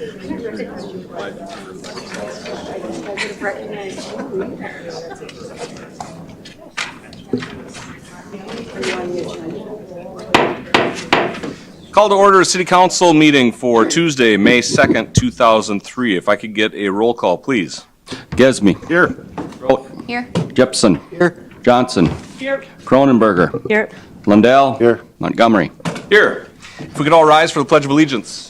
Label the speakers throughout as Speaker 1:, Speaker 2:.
Speaker 1: Call to order a city council meeting for Tuesday, May 2nd, 2003. If I could get a roll call, please.
Speaker 2: Gesme.
Speaker 1: Here.
Speaker 3: Here.
Speaker 2: Jepson.
Speaker 1: Here.
Speaker 2: Johnson.
Speaker 3: Here.
Speaker 2: Cronenberger.
Speaker 3: Here.
Speaker 2: Lundell.
Speaker 1: Here.
Speaker 2: Montgomery.
Speaker 1: Here. If we could all rise for the Pledge of Allegiance.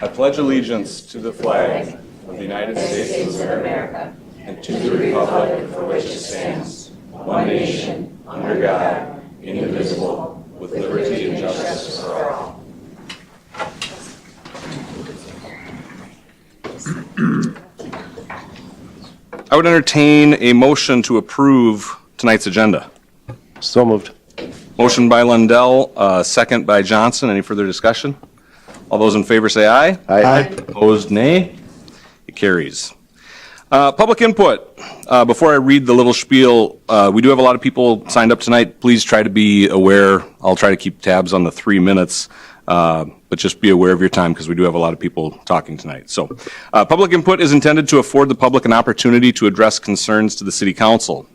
Speaker 1: I pledge allegiance to the flag of the United States of America and to the republic for which it stands, one nation, under God, indivisible, with liberty and justice for all. I would entertain a motion to approve tonight's agenda.
Speaker 4: So moved.
Speaker 1: Motion by Lundell, second by Johnson. Any further discussion? All those in favor say aye.
Speaker 4: Aye.
Speaker 1: Opposed, nay. It carries. Public input. Before I read the little spiel, we do have a lot of people signed up tonight. Please try to be aware. I'll try to keep tabs on the 3 minutes, but just be aware of your time because we do have a lot of people talking tonight. So, public input is intended to afford the public an opportunity to address concerns to the City Council.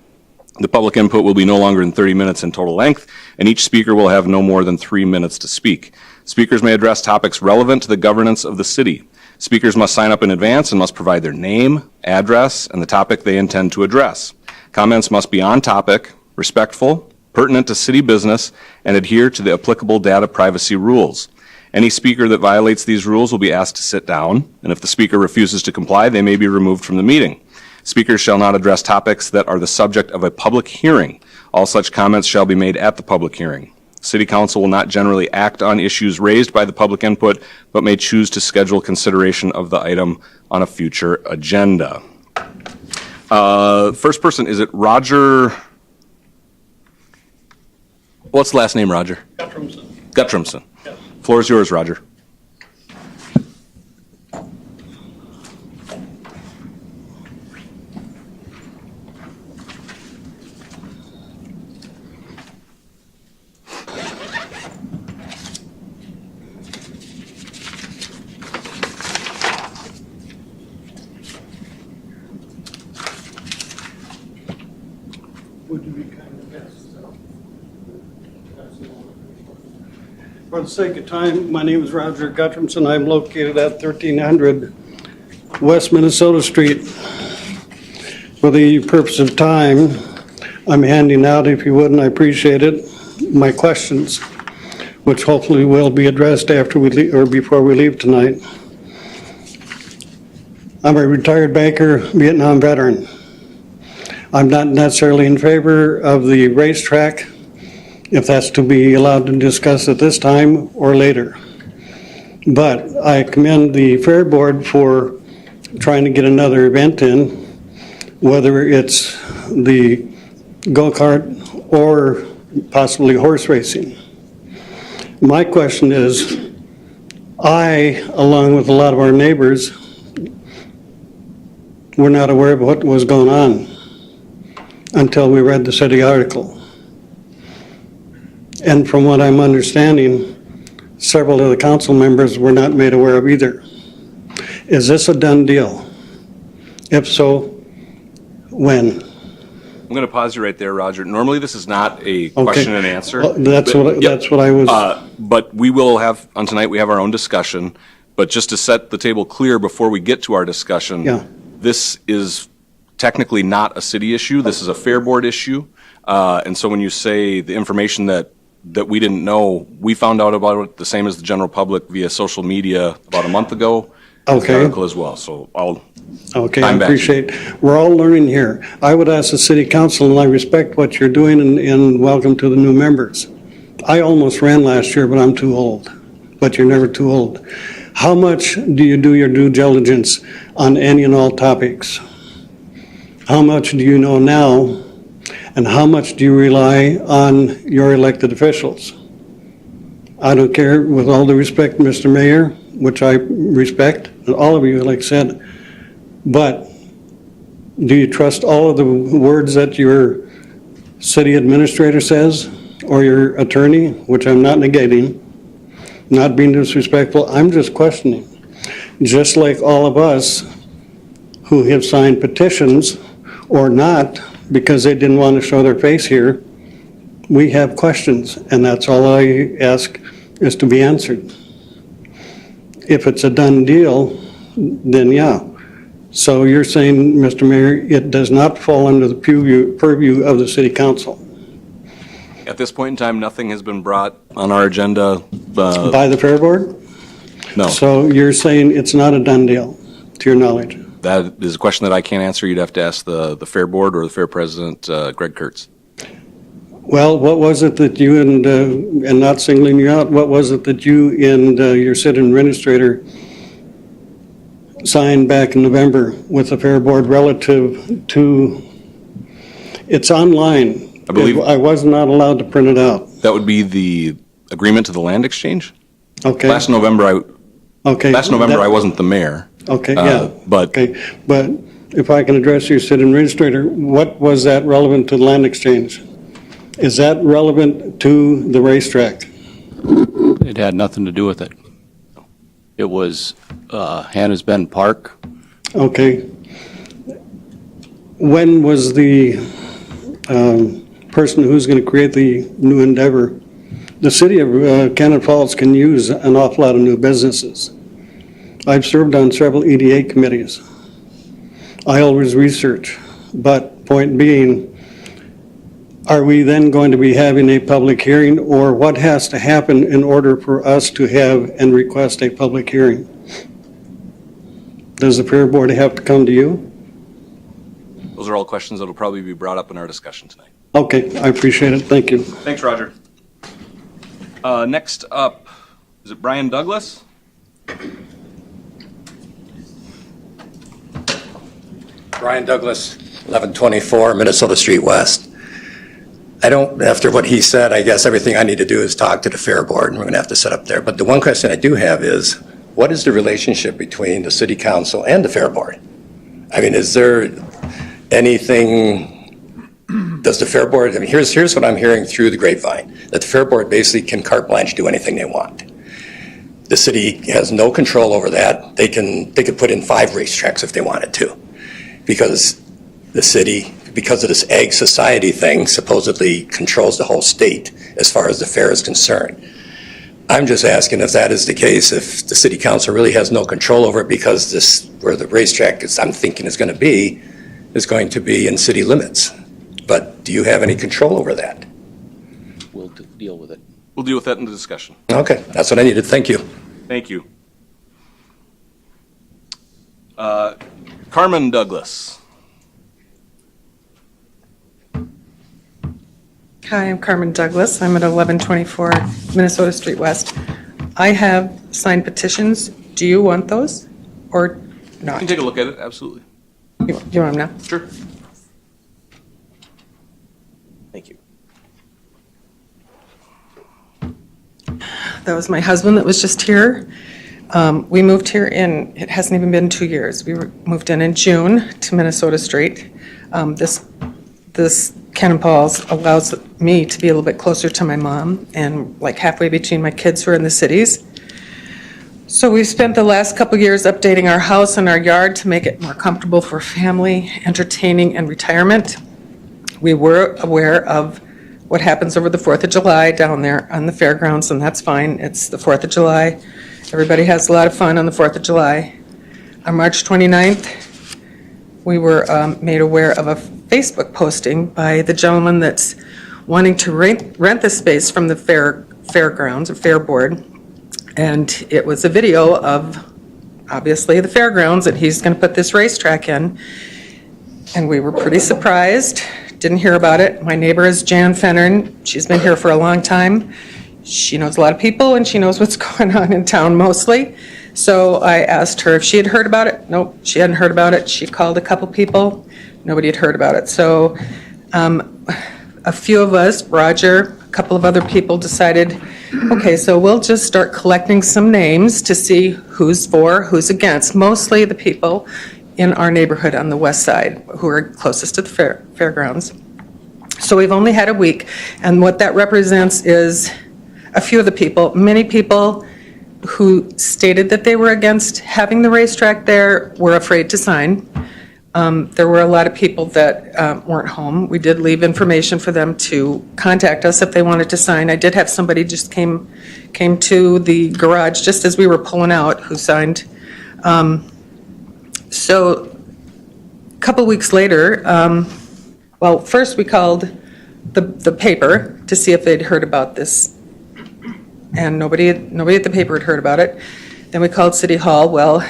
Speaker 1: The public input will be no longer than 30 minutes in total length, and each speaker will have no more than 3 minutes to speak. Speakers may address topics relevant to the governance of the city. Speakers must sign up in advance and must provide their name, address, and the topic they intend to address. Comments must be on topic, respectful, pertinent to city business, and adhere to the applicable data privacy rules. Any speaker that violates these rules will be asked to sit down, and if the speaker refuses to comply, they may be removed from the meeting. Speakers shall not address topics that are the subject of a public hearing. All such comments shall be made at the public hearing. City Council will not generally act on issues raised by the public input, but may choose to schedule consideration of the item on a future agenda. First person, is it Roger? What's the last name, Roger?
Speaker 5: Guttrimson.
Speaker 1: Guttrimson.
Speaker 5: Yes.
Speaker 1: Floor is yours, Roger.
Speaker 5: Would you be kind of yes? For the sake of time, my name is Roger Guttrimson. I'm located at 1300 West Minnesota Street. For the purpose of time, I'm handing out, if you would, and I appreciate it, my questions, which hopefully will be addressed after we leave, or before we leave tonight. I'm a retired banker, Vietnam veteran. I'm not necessarily in favor of the racetrack, if that's to be allowed to discuss at this time or later. But I commend the Fair Board for trying to get another event in, whether it's the go-kart or possibly horse racing. My question is, I, along with a lot of our neighbors, were not aware of what was going on until we read the city article. And from what I'm understanding, several of the council members were not made aware of either. Is this a done deal? If so, when?
Speaker 1: I'm going to pause you right there, Roger. Normally, this is not a question and answer.
Speaker 5: Well, that's what I was.
Speaker 1: But we will have, on tonight, we have our own discussion. But just to set the table clear before we get to our discussion,
Speaker 5: Yeah.
Speaker 1: This is technically not a city issue. This is a Fair Board issue. And so when you say the information that we didn't know, we found out about it the same as the general public via social media about a month ago.
Speaker 5: Okay.
Speaker 1: The article as well. So
Speaker 5: Okay, I
Speaker 1: I'm back.
Speaker 5: appreciate, we're all learning here. I would ask the city council, and I respect what you're doing, and welcome to the new members. I almost ran last year, but I'm too old. But you're never too old. How much do you do your due diligence on any and all topics? How much do you know now, and how much do you rely on your elected officials? I don't care, with all due respect, Mr. Mayor, which I respect, and all of you, like I said, but do you trust all of the words that your city administrator says, or your attorney, which I'm not negating, not being disrespectful, I'm just questioning. Just like all of us who have signed petitions or not because they didn't want to show their face here, we have questions, and that's all I ask is to be answered. If it's a done deal, then yeah. So you're saying, Mr. Mayor, it does not fall under the purview of the city council?
Speaker 1: At this point in time, nothing has been brought on our agenda.
Speaker 5: By the Fair Board?
Speaker 1: No,
Speaker 5: So you're saying it's not a done deal, to your knowledge?
Speaker 1: that is a question that I can't answer. You'd have to ask the Fair Board or the Fair President, Greg Kurtz.
Speaker 5: Well, what was it that you and not singling you out, what was it that you and your city administrator signed back in November with the Fair Board relative to, it's online.
Speaker 1: I believe-
Speaker 5: I was not allowed to print it out.
Speaker 1: That would be the agreement to the land exchange?
Speaker 5: Okay.
Speaker 1: Last November,
Speaker 5: Okay.
Speaker 1: I wasn't the mayor.
Speaker 5: Okay, yeah.
Speaker 1: But
Speaker 5: Okay, but if I can address your city administrator, what was that relevant to the land exchange? Is that relevant to the racetrack?
Speaker 3: It had nothing to do with it. It was Hannah's Bend Park.
Speaker 5: Okay. When was the person who's going to create the new endeavor? The city of Cannon Falls can use an awful lot of new businesses. I've served on several EDA committees. I always research, but point being, are we then going to be having a public hearing, or what has to happen in order for us to have and request a public hearing? Does the Fair Board have to come to you?
Speaker 1: those are all questions that will probably be brought up in our discussion tonight.
Speaker 5: Okay, I appreciate it. Thank you.
Speaker 1: Thanks, Roger. Next up, is it Brian Douglas?
Speaker 4: Brian Douglas, 1124 Minnesota Street West. I don't, after what he said, I guess everything I need to do is talk to the Fair Board, and we're going to have to set up there. But the one question I do have is, what is the relationship between the City Council and the Fair Board? I mean, is there anything, does the Fair Board, I mean, here's what I'm hearing through the grapevine, that the Fair Board basically can carte blanche do anything they want. The city has no control over that. They could put in 5 racetracks if they wanted to, because the city, because of this ag society thing, supposedly controls the whole state as far as the fair is concerned. I'm just asking if that is the case, if the city council really has no control over it, because this, where the racetrack is, I'm thinking is going to be in city limits. But do you have any control over that?
Speaker 3: We'll deal with it.
Speaker 1: We'll deal with that in the discussion.
Speaker 4: Okay, that's what I needed. Thank you.
Speaker 1: Thank you. Carmen Douglas.
Speaker 6: Hi, I'm Carmen Douglas. I'm at 1124 Minnesota Street West. I have signed petitions. Do you want those or
Speaker 1: You
Speaker 6: not?
Speaker 1: can take a look at it, absolutely.
Speaker 6: You want them now?
Speaker 1: Sure. Thank you.
Speaker 6: That was my husband that was just here. We moved here it hasn't even been 2 years. We moved in June to Minnesota Street. This Cannon Falls allows me to be a little bit closer to my mom and like halfway between my kids who are in the cities. So we've spent the last couple years updating our house and our yard to make it more comfortable for family, entertaining, and retirement. We were aware of what happens over the 4th of July down there on the fairgrounds, and that's fine. It's the 4th of July. Everybody has a lot of fun on the 4th of July. On March 29th, we were made aware of a Facebook posting by the gentleman that's wanting to rent the space from the fairgrounds or fair board. And it was a video of, obviously, the fairgrounds, and he's going to put this racetrack in. And we were pretty surprised, didn't hear about it. My neighbor is Jan Fennern. She's been here for a long time. She knows a lot of people, and she knows what's going on in town mostly. So I asked her if she had heard about it. Nope, she hadn't heard about it. She called a couple people. Nobody had heard about it. So a few of us, Roger, a couple of other people decided, okay, so we'll just start collecting some names to see who's for, who's against. Mostly the people in our neighborhood on the west side who are closest to the fairgrounds. So we've only had a week, and what that represents is a few of the people. Many people who stated that they were against having the racetrack there were afraid to sign. There were a lot of people that weren't home. We did leave information for them to contact us if they wanted to sign. I did have somebody just came to the garage just as we were pulling out who signed. So a couple weeks later, well, first we called the paper to see if they'd heard about this, and nobody at the paper had heard about it. Then we called City Hall. Well,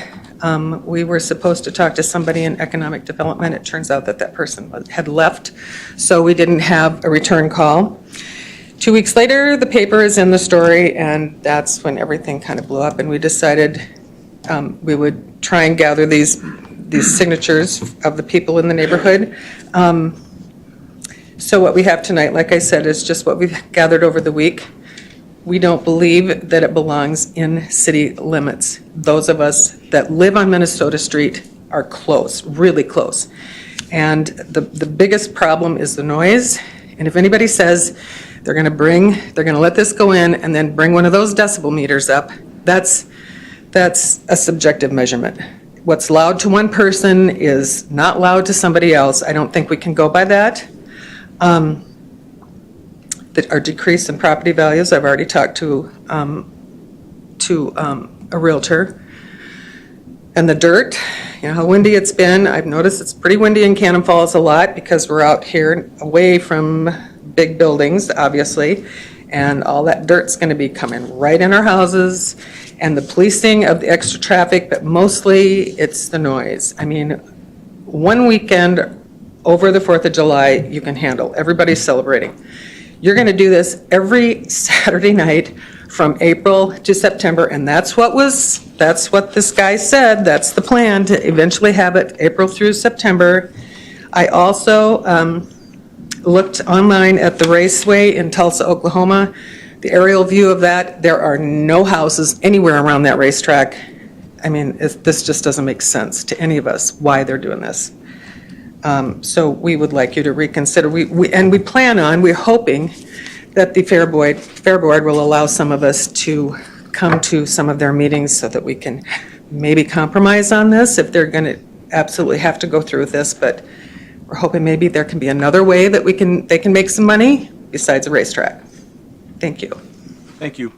Speaker 6: we were supposed to talk to somebody in economic development. It turns out that person had left, so we didn't have a return call. 2 weeks later, the paper is in the story, and that's when everything kind of blew up, and we decided we would try and gather these signatures of the people in the neighborhood. So what we have tonight, like I said, is just what we've gathered over the week. We don't believe that it belongs in city limits. Those of us that live on Minnesota Street are close, really close. And the biggest problem is the noise. And if anybody says they're going to let this go in and then bring one of those decibel meters up, that's a subjective measurement. What's loud to one person is not loud to somebody else. I don't think we can go by that. That our decrease in property values, I've already talked to a realtor. And the dirt, you know how windy it's been. I've noticed it's pretty windy in Cannon Falls a lot because we're out here away from big buildings, obviously. And all that dirt's going to be coming right in our houses, and the policing of the extra traffic, but mostly it's the noise. I mean, one weekend over the 4th of July, you can handle. Everybody's celebrating. You're going to do this every Saturday night from April to September, and that's what this guy said. That's the plan, to eventually have it April through September. I also looked online at the raceway in Tulsa, Oklahoma. The aerial view of that, there are no houses anywhere around that racetrack. I mean, this just doesn't make sense to any of us why they're doing this. So we would like you to reconsider. We're hoping that the Fair Board will allow some of us to come to some of their meetings so that we can maybe compromise on this if they're going to absolutely have to go through with this. But we're hoping maybe there can be another way that they can make some money besides a racetrack. Thank you.
Speaker 1: Thank you.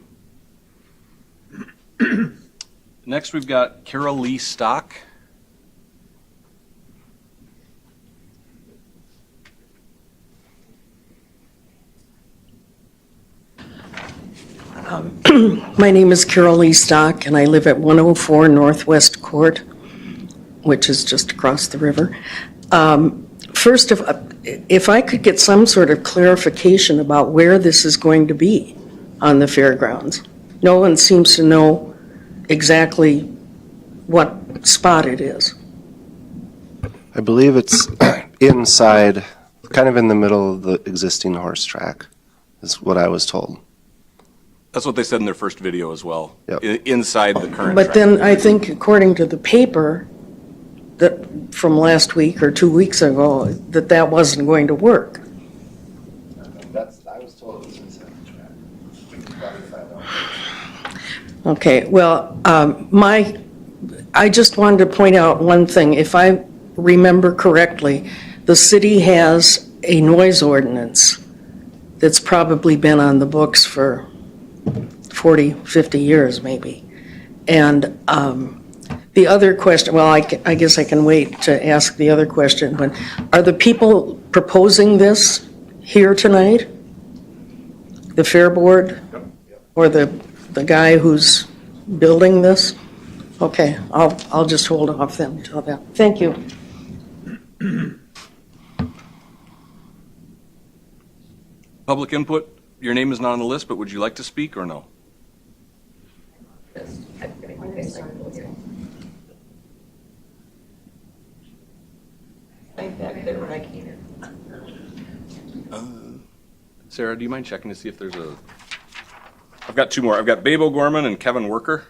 Speaker 1: Next, we've got Carol Lee Stock.
Speaker 7: My name is Carol Lee Stock, and I live at 104 Northwest Court, which is just across the river. First, if I could get some sort of clarification about where this is going to be on the fairgrounds. No one seems to know exactly what spot it is.
Speaker 8: I believe it's inside, kind of in the middle of the existing horse track, is what I was told.
Speaker 1: That's what they said in their first video as well.
Speaker 8: Yep.
Speaker 1: Inside the current
Speaker 7: But
Speaker 1: track.
Speaker 7: then I think according to the paper that from last week or 2 weeks ago, that wasn't going to work.
Speaker 8: I was told it was inside the track. We could probably find out.
Speaker 7: Okay, well, I just wanted to point out one thing. If I remember correctly, the city has a noise ordinance that's probably been on the books for 40, 50 years maybe. And the other question, well, I guess I can wait to ask the other question, but are the people proposing this here tonight? The Fair Board? Or the guy who's building this? Okay, I'll just hold off then until that. Thank you.
Speaker 1: Public input, your name is not on the list, but would you like to speak or no? Sarah, do you mind checking to see if there's a... I've got two more. I've got Babe O'Gorman and Kevin Worker.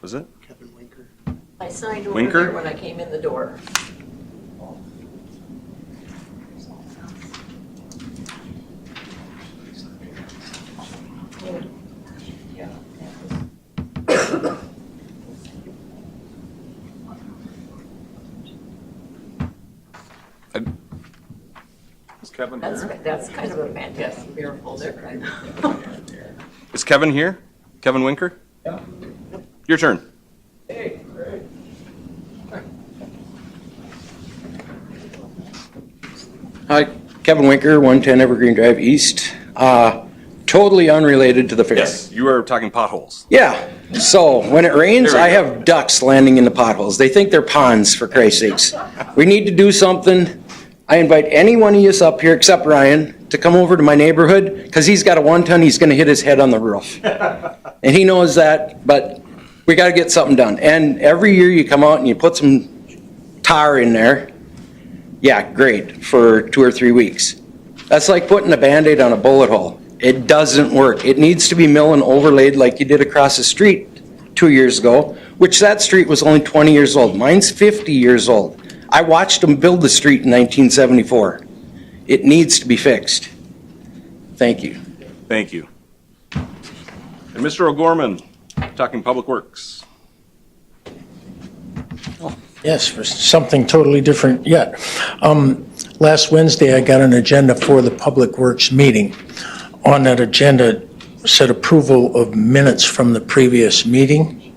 Speaker 1: Was it?
Speaker 5: Kevin Winker.
Speaker 9: I signed over
Speaker 1: Winker?
Speaker 9: there when I came in the door.
Speaker 1: Kevin here?
Speaker 9: That's kind of a fantastic miracle there.
Speaker 1: Is Kevin here? Kevin Winker? Yeah. Your turn.
Speaker 10: Hi, Kevin Winker, 110 Evergreen Drive East. Totally unrelated to the fair.
Speaker 1: Yes, you are talking potholes.
Speaker 10: Yeah, so when it rains,
Speaker 1: There we
Speaker 10: I
Speaker 1: go.
Speaker 10: have ducks landing in the potholes. They think they're ponds, for Christ's sakes. We need to do something. I invite any one of you up here, except Ryan, to come over to my neighborhood, because he's got a 1-ton, he's gonna hit his head on the roof. And he knows that, but we gotta get something done. And every year you come out and you put some tar in there. Yeah, great, for 2 or 3 weeks. That's like putting a Band-Aid on a bullet hole. It doesn't work. It needs to be mill and overlaid like you did across the street 2 years ago, which that street was only 20 years old. Mine's 50 years old. I watched them build the street in 1974. It needs to be fixed. Thank you.
Speaker 1: Thank you. And Mr. O'Gorman, talking Public Works.
Speaker 11: Yes, for something totally different yet. Last Wednesday, I got an agenda for the Public Works meeting. On that agenda said approval of minutes from the previous meeting.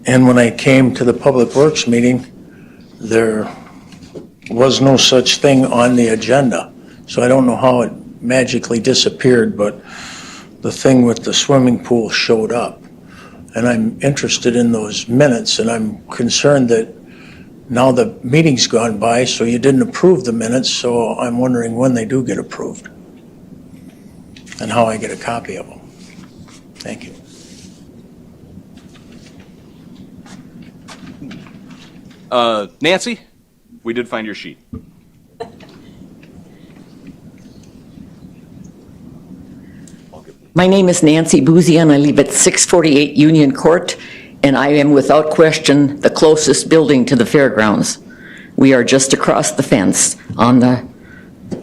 Speaker 11: And when I came to the Public Works meeting, there was no such thing on the agenda. So I don't know how it magically disappeared, but the thing with the swimming pool showed up. And I'm interested in those minutes, and I'm concerned that now the meeting's gone by, so you didn't approve the minutes, so I'm wondering when they do get approved and how I get a copy of them. Thank you.
Speaker 1: Nancy, we did find your sheet.
Speaker 12: My name is Nancy Boozy, and I live at 648 Union Court, and I am without question the closest building to the fairgrounds. We are just across the fence on the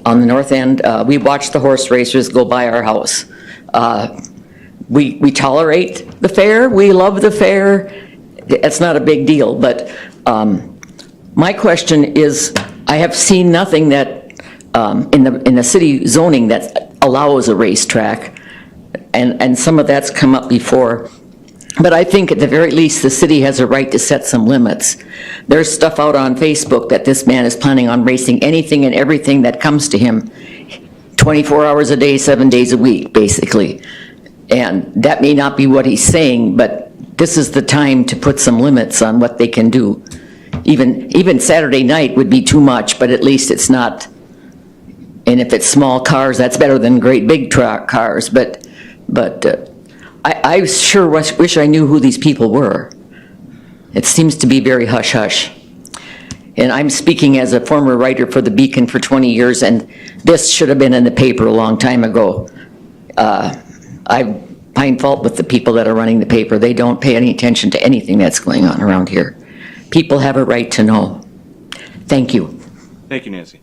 Speaker 12: north end. We watch the horse racers go by our house. We tolerate the fair. We love the fair. It's not a big deal, but my question is, I have seen nothing that in the city zoning that allows a racetrack. And some of that's come up before. But I think at the very least, the city has a right to set some limits. There's stuff out on Facebook that this man is planning on racing anything and everything that comes to him 24 hours a day, 7 days a week, basically. And that may not be what he's saying, but this is the time to put some limits on what they can do. Even Saturday night would be too much, but at least it's not. And if it's small cars, that's better than great big truck cars. But I sure wish I knew who these people were. It seems to be very hush-hush. And I'm speaking as a former writer for the Beacon for 20 years, and this should have been in the paper a long time ago. I find fault with the people that are running the paper. They don't pay any attention to anything that's going on around here. People have a right to know. Thank you.
Speaker 1: Thank you, Nancy.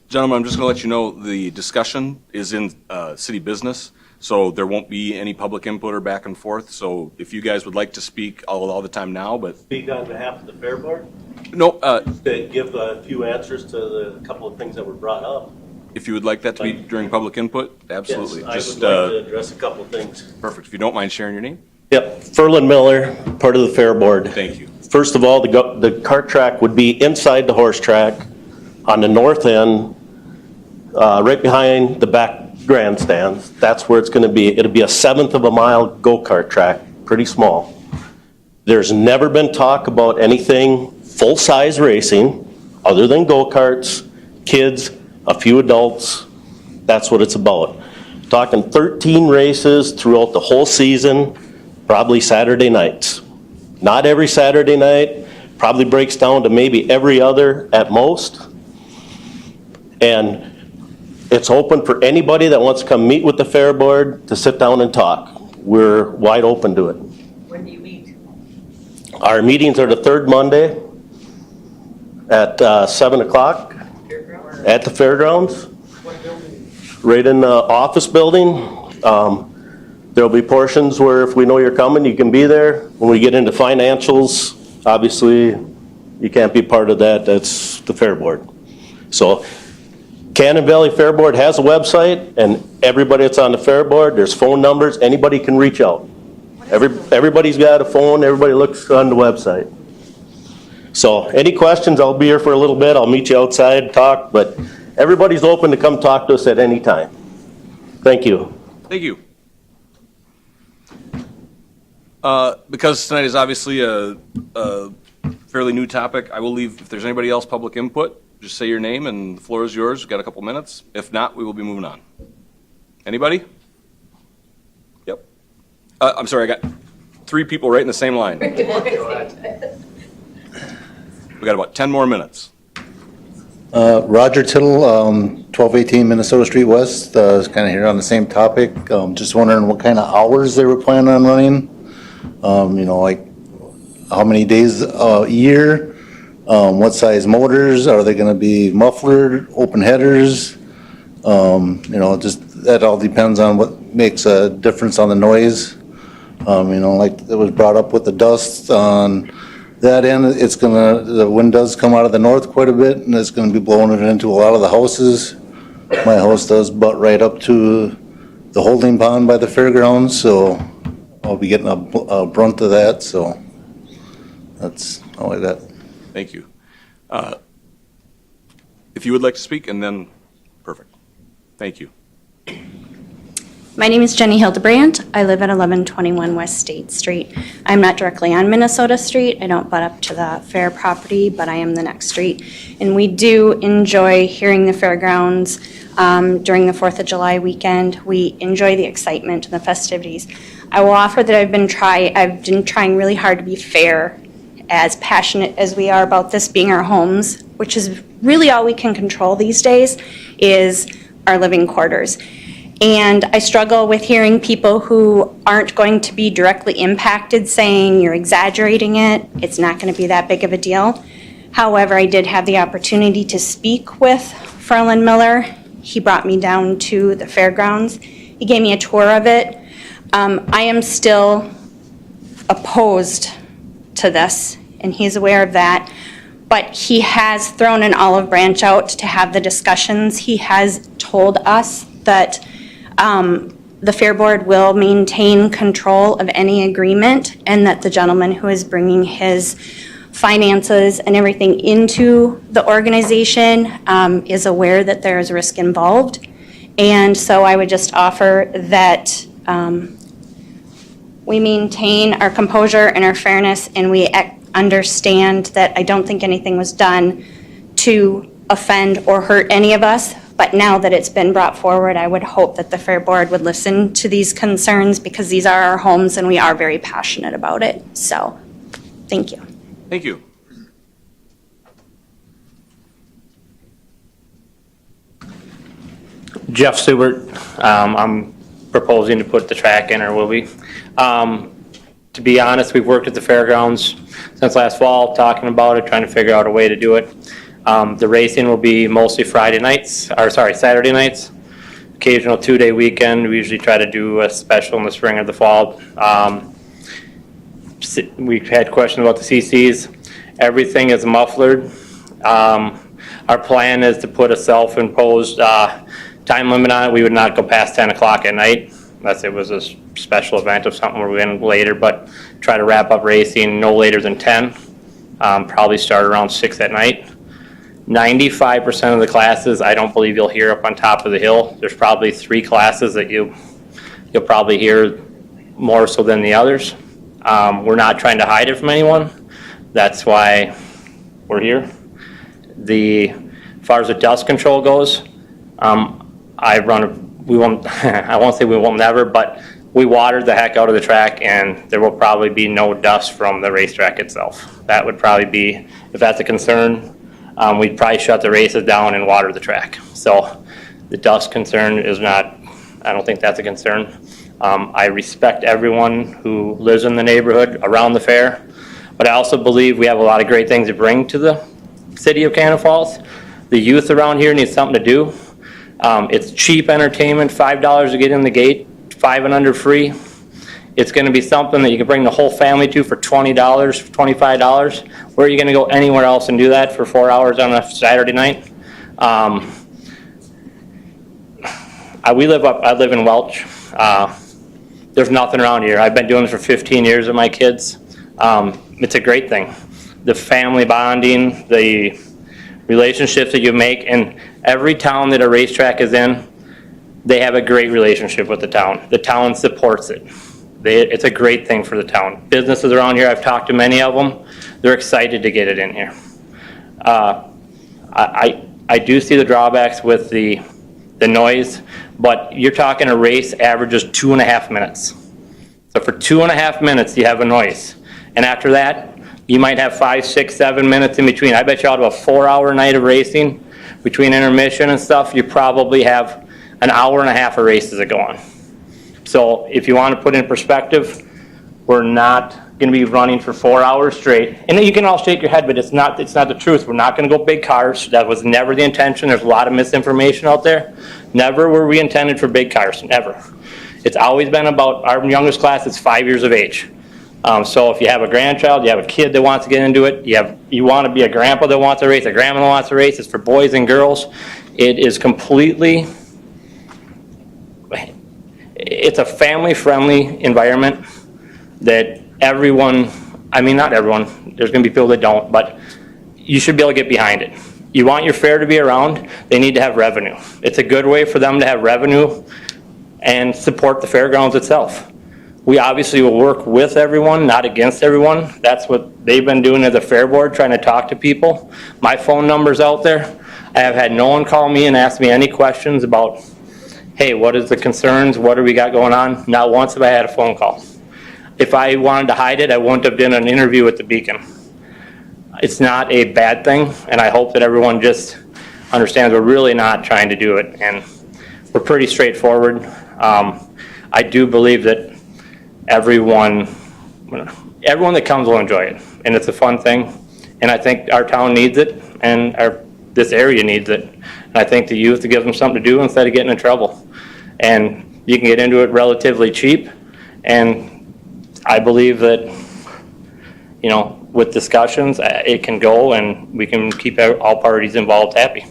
Speaker 1: Gentlemen, I'm just going to let you know the discussion is in city business, so there won't be any public input or back and forth. So if you guys would like to speak, I'll allow the time now, but...
Speaker 13: Speak on behalf of the Fair Board?
Speaker 1: No.
Speaker 13: To give a few answers to the couple of things that were brought up.
Speaker 1: If you would like that to be during public input, absolutely.
Speaker 13: Yes, I would like to address a couple of things.
Speaker 1: Perfect. If you don't mind sharing your name.
Speaker 13: Yep, Ferlin Miller, part of the Fair Board.
Speaker 1: Thank you.
Speaker 13: First of all, the cart track would be inside the horse track on the north end, right behind the back grandstands. That's where it's going to be. It'll be a 1/7 of a mile go-kart track, pretty small. There's never been talk about anything full-size racing other than go-karts, kids, a few adults. That's what it's about. Talking 13 races throughout the whole season, probably Saturday nights. Not every Saturday night, probably breaks down to maybe every other at most. And it's open for anybody that wants to come meet with the Fair Board to sit down and talk. We're wide open to it.
Speaker 12: When do you meet?
Speaker 13: Our meetings are the third Monday at 7 o'clock at the Fairgrounds. Right in the office building. There'll be portions where if we know you're coming, you can be there. When we get into financials, obviously, you can't be part of that. That's the Fair Board. So Cannon Valley Fair Board has a website, and everybody that's on the Fair Board, there's phone numbers, anybody can reach out. Everybody's got a phone, everybody looks on the website. So any questions, I'll be here for a little bit, I'll meet you outside, talk, but everybody's open to come talk to us at any time. Thank you.
Speaker 1: Thank you. Because tonight is obviously a fairly new topic, I will leave, if there's anybody else public input, just say your name and the floor is yours. We've got a couple minutes. If not, we will be moving on. Anybody? Yep. I'm sorry, I got 3 people right in the same line. We got about 10 more minutes.
Speaker 14: Roger Tittle, 1218 Minnesota Street West, kind of here on the same topic. Just wondering what kind of hours they were planning on running. Like how many days a year? What size motors? Are they going to be muffler, open headers? Just that all depends on what makes a difference on the noise. Like it was brought up with the dust on that end, the wind does come out of the north quite a bit, and it's gonna be blowing it into a lot of the houses. My house does butt right up to the holding pond by the fairgrounds, so I'll be getting a brunt of that, so that's all I got.
Speaker 1: Thank you. If you would like to speak, and then, perfect. Thank you.
Speaker 15: My name is Jenny Hildebrandt. I live at 1121 West State Street. I'm not directly on Minnesota Street. I don't butt up to the fair property, but I am the next street. And we do enjoy hearing the fairgrounds during the 4th of July weekend. We enjoy the excitement and the festivities. I will offer that I've been trying really hard to be fair, as passionate as we are about this being our homes, which is really all we can control these days, is our living quarters. And I struggle with hearing people who aren't going to be directly impacted saying you're exaggerating it, it's not going to be that big of a deal. However, I did have the opportunity to speak with Ferlin Miller. He brought me down to the fairgrounds. He gave me a tour of it. I am still opposed to this, and he's aware of that. But he has thrown an olive branch out to have the discussions. He has told us that the Fair Board will maintain control of any agreement, and that the gentleman who is bringing his finances and everything into the organization is aware that there is risk involved. And so I would just offer that we maintain our composure and our fairness, and we understand that I don't think anything was done to offend or hurt any of us. But now that it's been brought forward, I would hope that the Fair Board would listen to these concerns, because these are our homes and we are very passionate about it. So, thank you.
Speaker 1: Thank you.
Speaker 16: Jeff Subert. I'm proposing to put the track in, or will be. To be honest, we've worked at the fairgrounds since last fall, talking about it, trying to figure out a way to do it. The racing will be mostly Saturday nights. Occasional 2-day weekend. We usually try to do a special in the spring or the fall. We've had questions about the CCs. Everything is mufflered. Our plan is to put a self-imposed time limit on it. We would not go past 10 o'clock at night, unless it was a special event of something where we went later, but try to wrap up racing no later than 10. Probably start around 6 at night. 95% of the classes, I don't believe you'll hear up on top of the hill. There's probably 3 classes that you'll probably hear more so than the others. We're not trying to hide it from anyone. That's why we're here. As far as the dust control goes, I won't say we won't never, but we watered the heck out of the track, and there will probably be no dust from the racetrack itself. That would probably be, if that's a concern, we'd probably shut the races down and water the track. So the dust concern is not, I don't think that's a concern. I respect everyone who lives in the neighborhood around the fair, but I also believe we have a lot of great things to bring to the city of Cannon Falls. The youth around here need something to do. It's cheap entertainment, $5 to get in the gate, 5 and under free. It's going to be something that you can bring the whole family to for $20, $25. Where are you going to go anywhere else and do that for 4 hours on a Saturday night? I live in Welch. There's nothing around here. I've been doing this for 15 years with my kids. It's a great thing. The family bonding, the relationships that you make, and every town that a racetrack is in, they have a great relationship with the town. The town supports it. It's a great thing for the town. Businesses around here, I've talked to many of them, they're excited to get it in here. I do see the drawbacks with the noise, but you're talking a race averages 2.5 minutes. So for 2.5 minutes, you have a noise. And after that, you might have 5, 6, 7 minutes in between. I bet you out of a 4-hour night of racing, between intermission and stuff, you probably have an hour and a half of races that go on. So if you want to put in perspective, we're not going to be running for 4 hours straight. And you can all shake your head, but it's not the truth. We're not going to go big cars. That was never the intention. There's a lot of misinformation out there. Never were we intended for big cars, never. It's always been about, our youngest class is 5 years of age. So if you have a grandchild, you have a kid that wants to get into it, you want to be a grandpa that wants to race, a grandma that wants to race, it's for boys and girls. It is completely, it's a family-friendly environment that everyone, I mean, not everyone, there's going to be people that don't, but you should be able to get behind it. You want your fair to be around, they need to have revenue. It's a good way for them to have revenue and support the fairgrounds itself. We obviously will work with everyone, not against everyone. That's what they've been doing as a fair board, trying to talk to people. My phone number's out there. I have had no one call me and ask me any questions about, hey, what is the concerns? What do we got going on? Not once have I had a phone call. If I wanted to hide it, I wouldn't have done an interview with the Beacon. It's not a bad thing, and I hope that everyone just understands we're really not trying to do it, and we're pretty straightforward. I do believe that everyone that comes will enjoy it, and it's a fun thing, and I think our town needs it, and this area needs it, and I think the youth gives them something to do instead of getting in trouble, and you can get into it relatively cheap, and I believe that, with discussions, it can go, and we can keep all parties involved happy.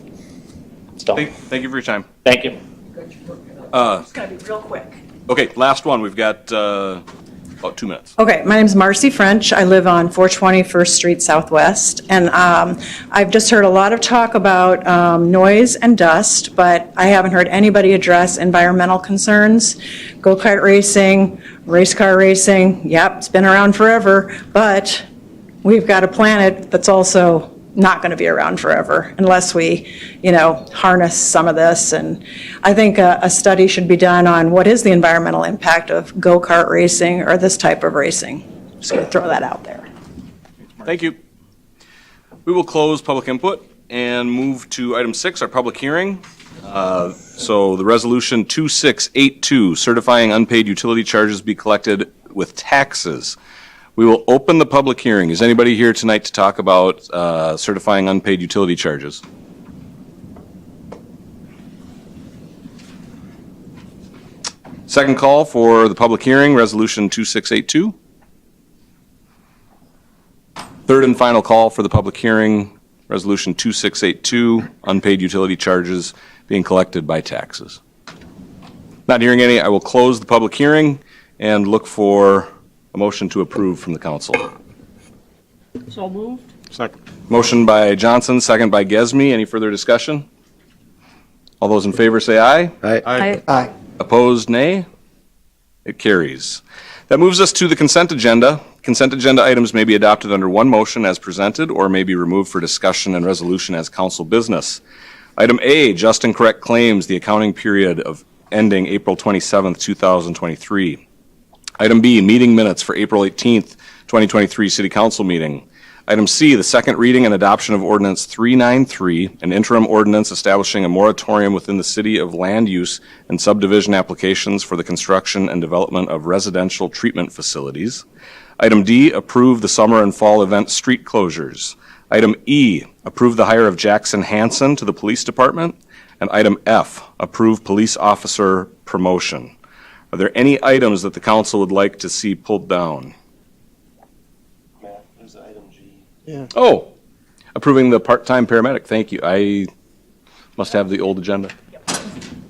Speaker 16: So,
Speaker 1: Thank you for your time.
Speaker 16: Thank you.
Speaker 9: It's going to be real quick.
Speaker 1: Okay, last one. We've got about 2 minutes.
Speaker 17: Okay, my name's Marcy French. I live on 420 First Street Southwest, and I've just heard a lot of talk about noise and dust, but I haven't heard anybody address environmental concerns. Go-kart racing, race car racing, yep, it's been around forever, but we've got a planet that's also not going to be around forever unless we, harness some of this. And I think a study should be done on what is the environmental impact of go-kart racing or this type of racing. Just going to throw that out there.
Speaker 1: Thank you. We will close public input and move to item 6, our public hearing. So the resolution 2682, certifying unpaid utility charges be collected with taxes. We will open the public hearing. Is anybody here tonight to talk about certifying unpaid utility charges? Second call for the public hearing, resolution 2682. Third and final call for the public hearing, resolution 2682, unpaid utility charges being collected by taxes. Not hearing any, I will close the public hearing and look for a motion to approve from the council.
Speaker 9: So moved.
Speaker 1: Second. Motion by Johnson, second by Gesme. Any further discussion? All those in favor say aye.
Speaker 9: Aye. Aye.
Speaker 1: Opposed, nay. It carries. That moves us to the consent agenda. Consent agenda items may be adopted under one motion as presented or may be removed for discussion and resolution as council business. Item A, just and correct claims, the accounting period of ending April 27th, 2023. Item B, meeting minutes for April 18th, 2023 City Council meeting. Item C, the second reading and adoption of Ordinance 393, an interim ordinance establishing a moratorium within the city of land use and subdivision applications for the construction and development of residential treatment facilities. Item D, approve the summer and fall event street closures. Item E, approve the hire of Jackson Hansen to the police department. And item F, approve police officer promotion. Are there any items that the council would like to see pulled down?
Speaker 13: Matt, there's item G.
Speaker 1: Yeah. Oh, approving the part-time paramedic. Thank you. I Must have the old agenda.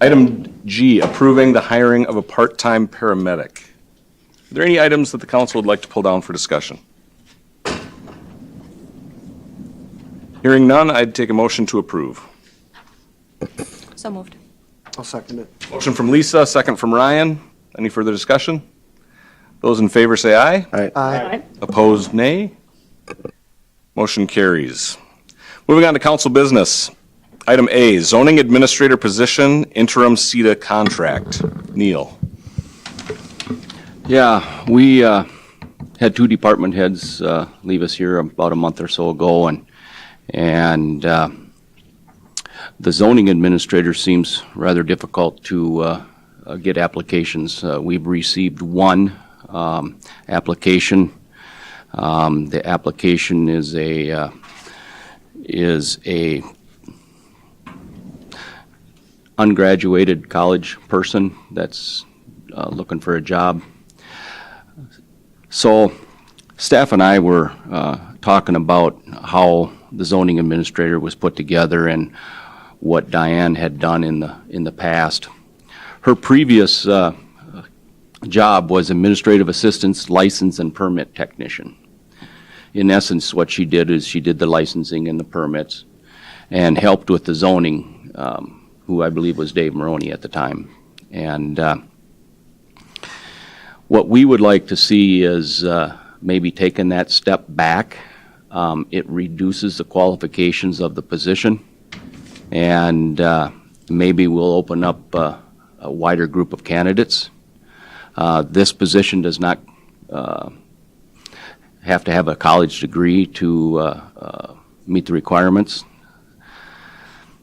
Speaker 1: Item G, approving the hiring of a part-time paramedic. Are there any items that the council would like to pull down for discussion? Hearing none, I'd take a motion to approve.
Speaker 9: So moved.
Speaker 5: I'll second it.
Speaker 1: Motion from Lisa, second from Ryan. Any further discussion? Those in favor say aye.
Speaker 5: Aye.
Speaker 1: Opposed, nay. Motion carries. Moving on to council business. Item A, zoning administrator position, interim CETA contract. Neil.
Speaker 3: Yeah, we had two department heads leave us here about a month or so ago, and the zoning administrator seems rather difficult to get applications. We've received one application. The application is a ungraduated college person that's looking for a job. So staff and I were talking about how the zoning administrator was put together and what Diane had done in the past. Her previous job was administrative assistant, license and permit technician. In essence, what she did is she did the licensing and the permits and helped with the zoning, who I believe was Dave Maroney at the time. And what we would like to see is maybe taking that step back. It reduces the qualifications of the position, and maybe we'll open up a wider group of candidates. This position does not have to have a college degree to meet the requirements.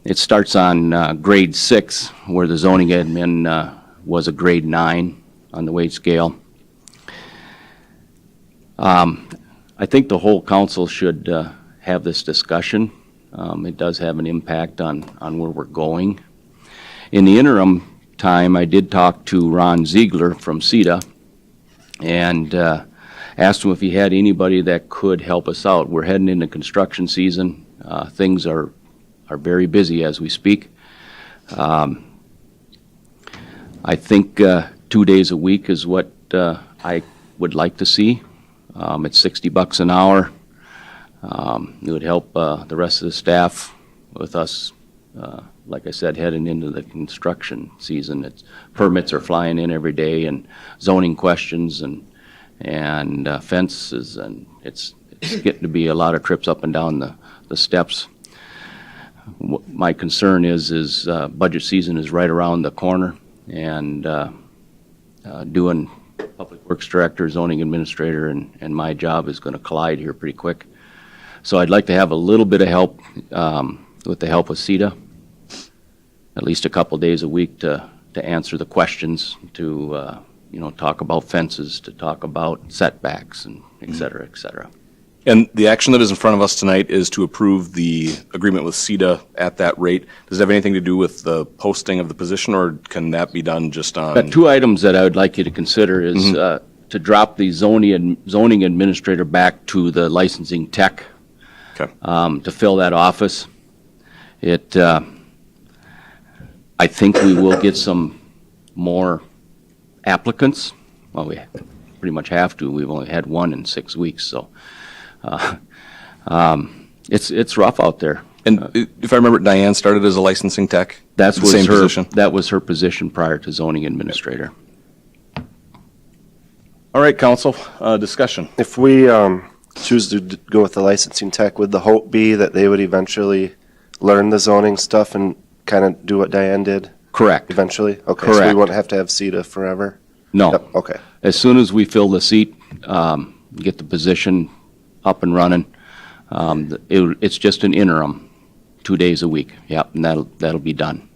Speaker 3: It starts on grade 6, where the zoning admin was a grade 9 on the wage scale. I think the whole council should have this discussion. It does have an impact on where we're going. In the interim time, I did talk to Ron Ziegler from CETA and asked him if he had anybody that could help us out. We're heading into construction season. Things are very busy as we speak. I think 2 days a week is what I would like to see. It's $60 an hour. It would help the rest of the staff with us, like I said, heading into the construction season. Permits are flying in every day, and zoning questions and fences, and it's getting to be a lot of trips up and down the steps. My concern is budget season is right around the corner, and doing public works director, zoning administrator, and my job is going to collide here pretty quick. So I'd like to have a little bit of help with the help of CETA, at least a couple days a week to answer the questions, to talk about fences, to talk about setbacks, and et cetera, et cetera.
Speaker 1: And the action that is in front of us tonight is to approve the agreement with CETA at that rate. Does it have anything to do with the posting of the position, or can that be done just on?
Speaker 3: Got two items that I would like you to consider is to drop the zoning administrator back to the licensing tech, to fill that office. I think we will get some more applicants. Well, we pretty much have to. We've only had one in 6 weeks, so it's rough out there.
Speaker 1: And if I remember, Diane started as a licensing tech?
Speaker 3: That
Speaker 1: Position?
Speaker 3: was her position prior to zoning administrator.
Speaker 1: All right, council, discussion.
Speaker 8: If we choose to go with the licensing tech, would the hope be that they would eventually learn the zoning stuff and kind of do what Diane did?
Speaker 3: Correct.
Speaker 8: Eventually? Okay,
Speaker 3: Correct.
Speaker 8: so we wouldn't have to have CETA forever?
Speaker 3: No.
Speaker 8: Yep, okay.
Speaker 3: As soon as we fill the seat, get the position up and running, it's just an interim, 2 days a week. Yep, and that'll be done.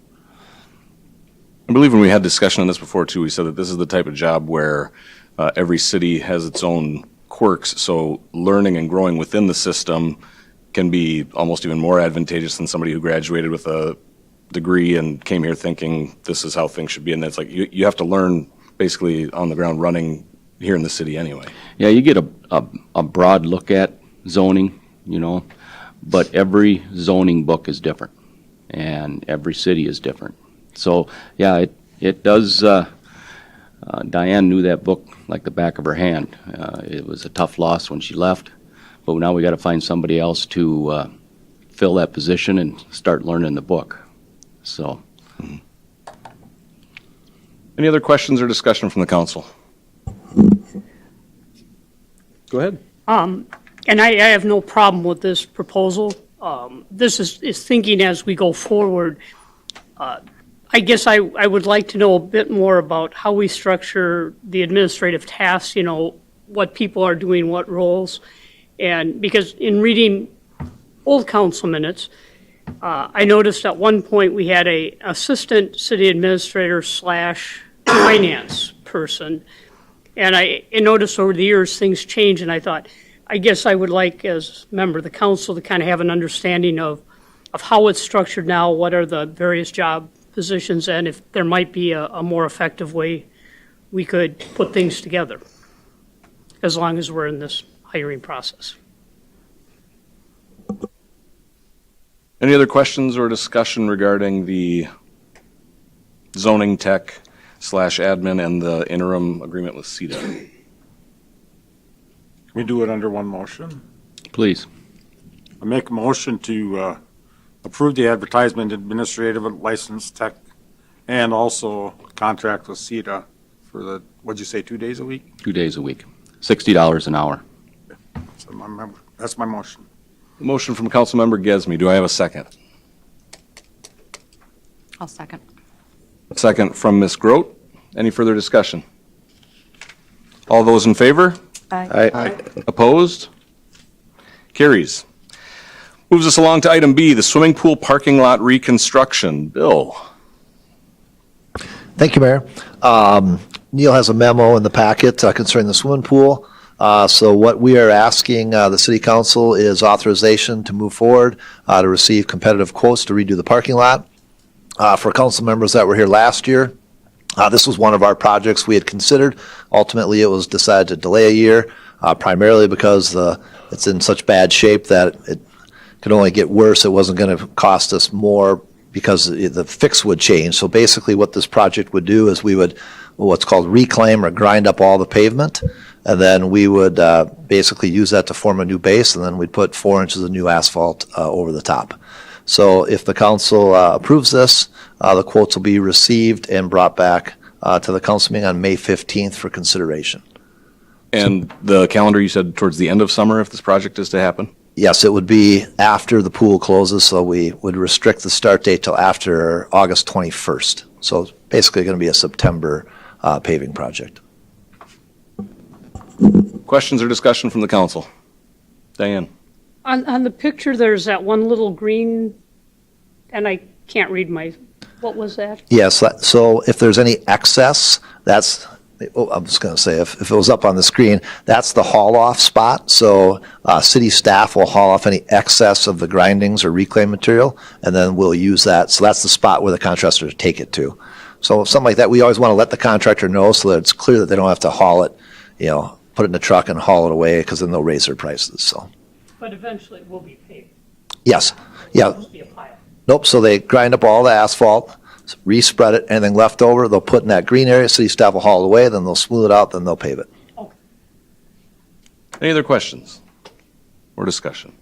Speaker 1: I believe when we had discussion on this before too, we said that this is the type of job where every city has its own quirks, so learning and growing within the system can be almost even more advantageous than somebody who graduated with a degree and came here thinking this is how things should be. And it's like you have to learn basically on the ground running here in the city anyway.
Speaker 3: Yeah, you get a broad look at zoning, but every zoning book is different. and every city is different. So, yeah, it does, Diane knew that book like the back of her hand. It was a tough loss when she left, but now we got to find somebody else to fill that position and start learning the book. So.
Speaker 1: Any other questions or discussion from the council? Go ahead.
Speaker 18: And I have no problem with this proposal. This is thinking as we go forward. I guess I would like to know a bit more about how we structure the administrative tasks, you know, what people are doing, what roles. And because in reading old council minutes, I noticed at one point we had a assistant city administrator / finance person. And I noticed over the years things change, and I thought, I guess I would like, as a member of the council, to kind of have an understanding of how it's structured now, what are the various job positions, and if there might be a more effective way we could put things together, as long as we're in this hiring process.
Speaker 1: Any other questions or discussion regarding the zoning tech / admin and the interim agreement with CETA?
Speaker 19: Can we do it under one motion?
Speaker 3: Please.
Speaker 19: I make a motion to approve the advertisement administrative license tech and also contract with CETA for the, what'd you say, 2 days a week?
Speaker 3: 2 days a week, $60 an hour.
Speaker 19: So that's my motion.
Speaker 1: Motion from Councilmember Gesme. Do I have a second?
Speaker 9: I'll second.
Speaker 1: Second from Ms. Grote. Any further discussion? All those in favor?
Speaker 9: Aye.
Speaker 1: Opposed? Carries. Moves us along to item B, the swimming pool parking lot reconstruction. Bill.
Speaker 20: Thank you, Mayor. Neil has a memo in the packet concerning the swimming pool. So what we are asking the City Council is authorization to move forward to receive competitive quotes to redo the parking lot. For council members that were here last year, this was one of our projects we had considered. Ultimately, it was decided to delay a year, primarily because it's in such bad shape that it could only get worse. It wasn't going to cost us more because the fix would change. So basically what this project would do is we would what's called reclaim or grind up all the pavement, and then we would basically use that to form a new base, and then we'd put 4 inches of new asphalt over the top. So if the council approves this, the quotes will be received and brought back to the council meeting on May 15th for consideration.
Speaker 1: And the calendar, you said towards the end of summer if this project is to happen?
Speaker 20: Yes, it would be after the pool closes, so we would restrict the start date till after August 21st. So it's basically going to be a September paving project.
Speaker 1: Questions or discussion from the council? Diane.
Speaker 18: On the picture, there's that one little green, and I can't read what was that?
Speaker 20: Yes, so if there's any excess, that's, I was going to say, if it was up on the screen, that's the haul-off spot. So city staff will haul off any excess of the grindings or reclaim material, and then we'll use that. So that's the spot where the contractor will take it to. So something like that, we always want to let the contractor know so that it's clear that they don't have to haul it, put it in the truck and haul it away, because then they'll raise their prices, so.
Speaker 18: But eventually it will be paved.
Speaker 20: Yes, yeah.
Speaker 18: It'll just be a pile.
Speaker 20: Nope, so they grind up all the asphalt, re-spread it, anything left over, they'll put in that green area, city staff will haul it away, then they'll smooth it out, then they'll pave it.
Speaker 1: Any other questions or discussion?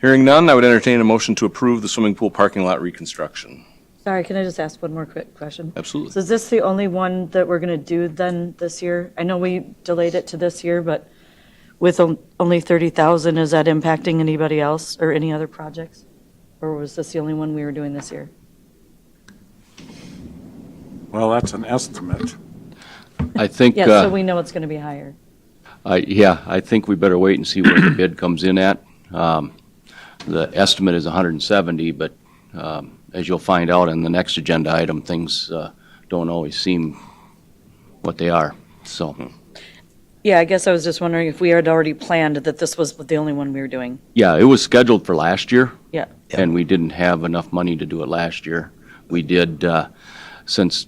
Speaker 1: Hearing none, I would entertain a motion to approve the swimming pool parking lot reconstruction.
Speaker 21: Sorry, can I just ask one more quick question?
Speaker 1: Absolutely.
Speaker 21: So is this the only one that we're going to do then this year? I know we delayed it to this year, but with only 30,000, is that impacting anybody else or any other projects? Or was this the only one we were doing this year?
Speaker 19: Well, that's an estimate.
Speaker 3: I think.
Speaker 21: Yeah, so we know it's going to be higher.
Speaker 3: I think we better wait and see where the bid comes in at. The estimate is 170, but as you'll find out in the next agenda item, things don't always seem what they are, so.
Speaker 21: Yeah, I guess I was just wondering if we had already planned that this was the only one we were doing.
Speaker 3: Yeah, it was scheduled for last year.
Speaker 21: Yeah.
Speaker 3: And we didn't have enough money to do it last year. We did, since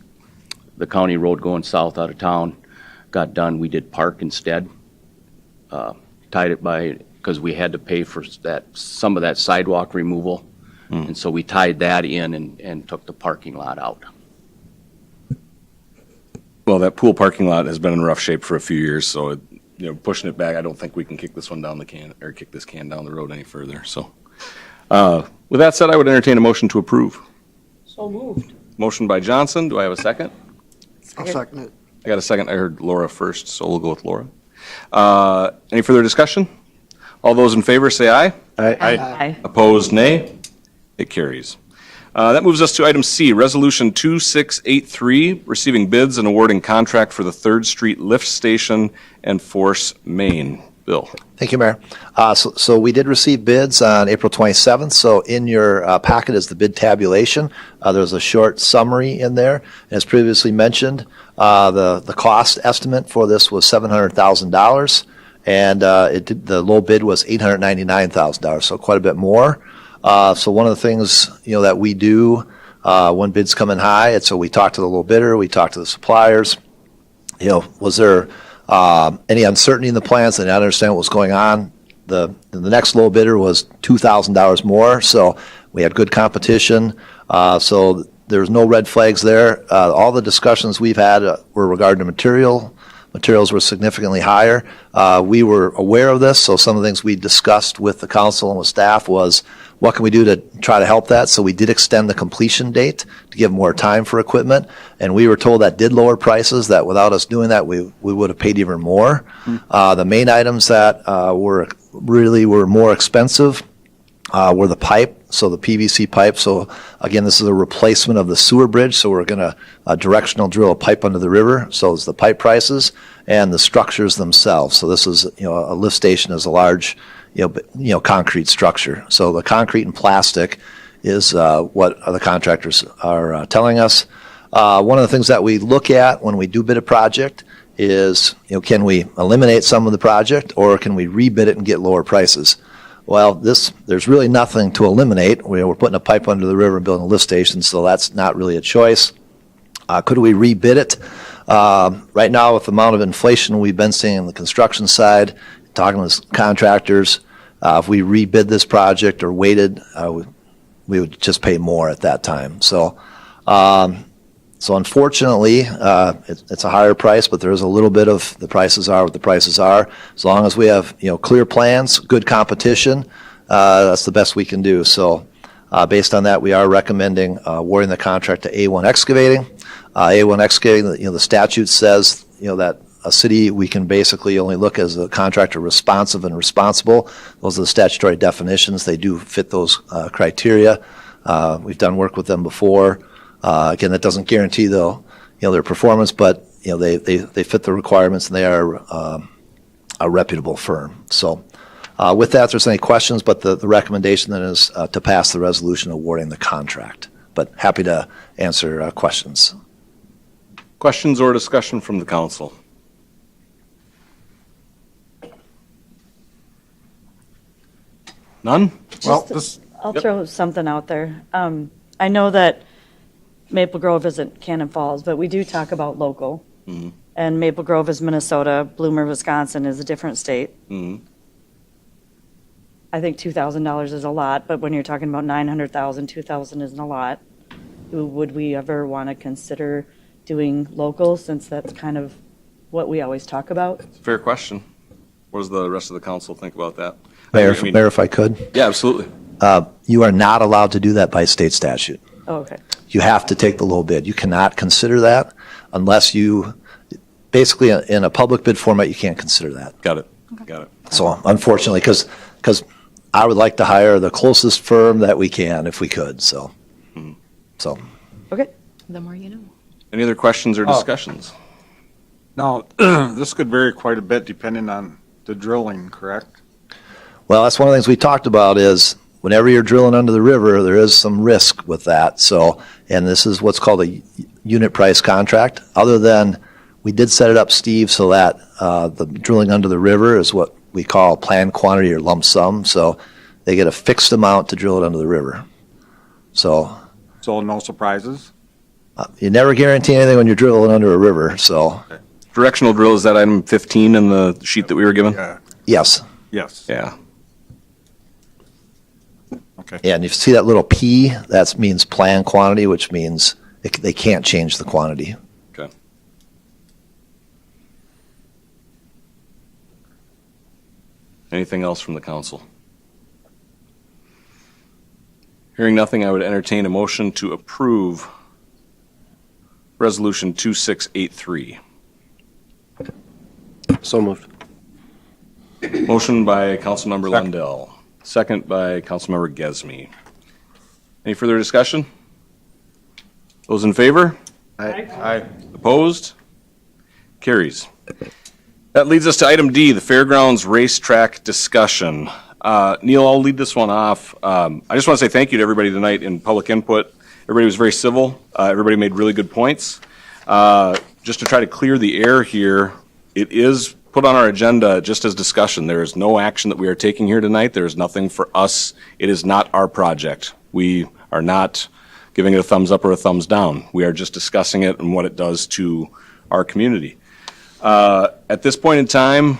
Speaker 3: the county road going south out of town got done, we did Park instead. Tied it by, because we had to pay for some of that sidewalk removal And so we tied that in and took the parking lot out.
Speaker 1: Well, that pool parking lot has been in rough shape for a few years, so, pushing it back, I don't think we can kick this one down the can, or kick this can down the road any further, so. With that said, I would entertain a motion to approve.
Speaker 18: So moved.
Speaker 1: Motion by Johnson, do I have a second?
Speaker 5: I'll second it.
Speaker 1: I got a second, I heard Laura first, so we'll go with Laura. Any further discussion? All those in favor say aye.
Speaker 21: Aye.
Speaker 1: Opposed, nay. It carries. That moves us to item C, Resolution 2683, receiving bids and awarding contract for the 3rd Street Lift Station and Force Main. Bill.
Speaker 20: Thank you, Mayor. So we did receive bids on April 27th. So in your packet is the bid tabulation. There's a short summary in there. As previously mentioned, the cost estimate for this was $700,000, and the low bid was $899,000, so quite a bit more. So one of the things that we do when bids come in high, so we talk to the low bidder, we talk to the suppliers. Was there any uncertainty in the plans? They didn't understand what was going on. The next low bidder was $2,000 more, so we had good competition. So there's no red flags there. All the discussions we've had were regarding the material. Materials were significantly higher. We were aware of this, so some of the things we discussed with the council and with staff was, what can we do to try to help that? So we did extend the completion date to give more time for equipment, and we were told that did lower prices, that without us doing that, we would have paid even more. The main items that were more expensive were the pipe, so the PVC pipe. So again, this is a replacement of the sewer bridge, so we're going to directional drill a pipe under the river. So it's the pipe prices and the structures themselves. So this is, a lift station is a large, concrete structure. So the concrete and plastic is what the contractors are telling us. One of the things that we look at when we do bid a project is, can we eliminate some of the project, or can we rebid it and get lower prices? Well, there's really nothing to eliminate. We're putting a pipe under the river and building a lift station, so that's not really a choice. Could we rebid it? Right now, with the amount of inflation we've been seeing on the construction side, talking with contractors, if we rebid this project or waited, we would just pay more at that time. So unfortunately, it's a higher price, but there is a little bit of the prices are what the prices are. As long as we have clear plans, good competition, that's the best we can do. So based on that, we are recommending awarding the contract to A1 Excavating. A1 Excavating, the statute says that a city, we can basically only look as a contractor responsive and responsible. Those are the statutory definitions. They do fit those criteria. We've done work with them before. Again, that doesn't guarantee their performance, but they fit the requirements, and they are a reputable firm. So with that, if there's any questions, but the recommendation then is to pass the resolution awarding the contract. But happy to answer questions.
Speaker 1: Questions or discussion from the council? None?
Speaker 21: I'll throw something out there. I know that Maple Grove isn't Cannon Falls, but we do talk about local.
Speaker 1: Mm-hmm.
Speaker 21: And Maple Grove is Minnesota, Bloomer, Wisconsin is a different state.
Speaker 1: Mm-hmm.
Speaker 21: I think $2,000 is a lot, but when you're talking about $900,000, $2,000 isn't a lot. Would we ever want to consider doing local, since that's kind of what we always talk about?
Speaker 1: Fair question. What does the rest of the council think about that?
Speaker 20: Mayor, if I could?
Speaker 1: Yeah, absolutely.
Speaker 20: You are not allowed to do that by state statute.
Speaker 21: Oh, okay.
Speaker 20: You have to take the low bid. You cannot consider that unless basically in a public bid format, you can't consider that.
Speaker 1: Got it.
Speaker 20: So unfortunately, because I would like to hire the closest firm that we can if we could, so.
Speaker 21: Okay.
Speaker 9: The more you know.
Speaker 1: Any other questions or discussions?
Speaker 19: Now, this could vary quite a bit depending on the drilling, correct?
Speaker 20: Well, that's one of the things we talked about is whenever you're drilling under the river, there is some risk with that. So, and this is what's called a unit price contract. Other than, we did set it up, Steve, so that the drilling under the river is what we call planned quantity or lump sum. So they get a fixed amount to drill it under the river. So
Speaker 19: no surprises?
Speaker 20: You never guarantee anything when you're drilling under a river, so.
Speaker 1: Okay. Directional drill, is that item 15 in the sheet that we were given?
Speaker 19: Yeah.
Speaker 20: Yes.
Speaker 19: Yes.
Speaker 1: Yeah.
Speaker 19: Okay.
Speaker 20: And if you see that little P, that means planned quantity, which means they can't change the quantity.
Speaker 1: Okay. Anything else from the council? Hearing nothing, I would entertain a motion to approve Resolution 2683.
Speaker 8: So moved.
Speaker 1: Motion by Councilmember Lundell, second by Councilmember Gesme. Any further discussion? Those in favor?
Speaker 19: Aye.
Speaker 1: Opposed? Carries. That leads us to item D, the Fairgrounds racetrack discussion. Neil, I'll lead this one off. I just want to say thank you to everybody tonight in public input. Everybody was very civil. Everybody made really good points. Just to try to clear the air here, it is put on our agenda just as discussion. There is no action that we are taking here tonight. There is nothing for us. It is not our project. We are not giving it a thumbs up or a thumbs down. We are just discussing it and what it does to our community. At this point in time,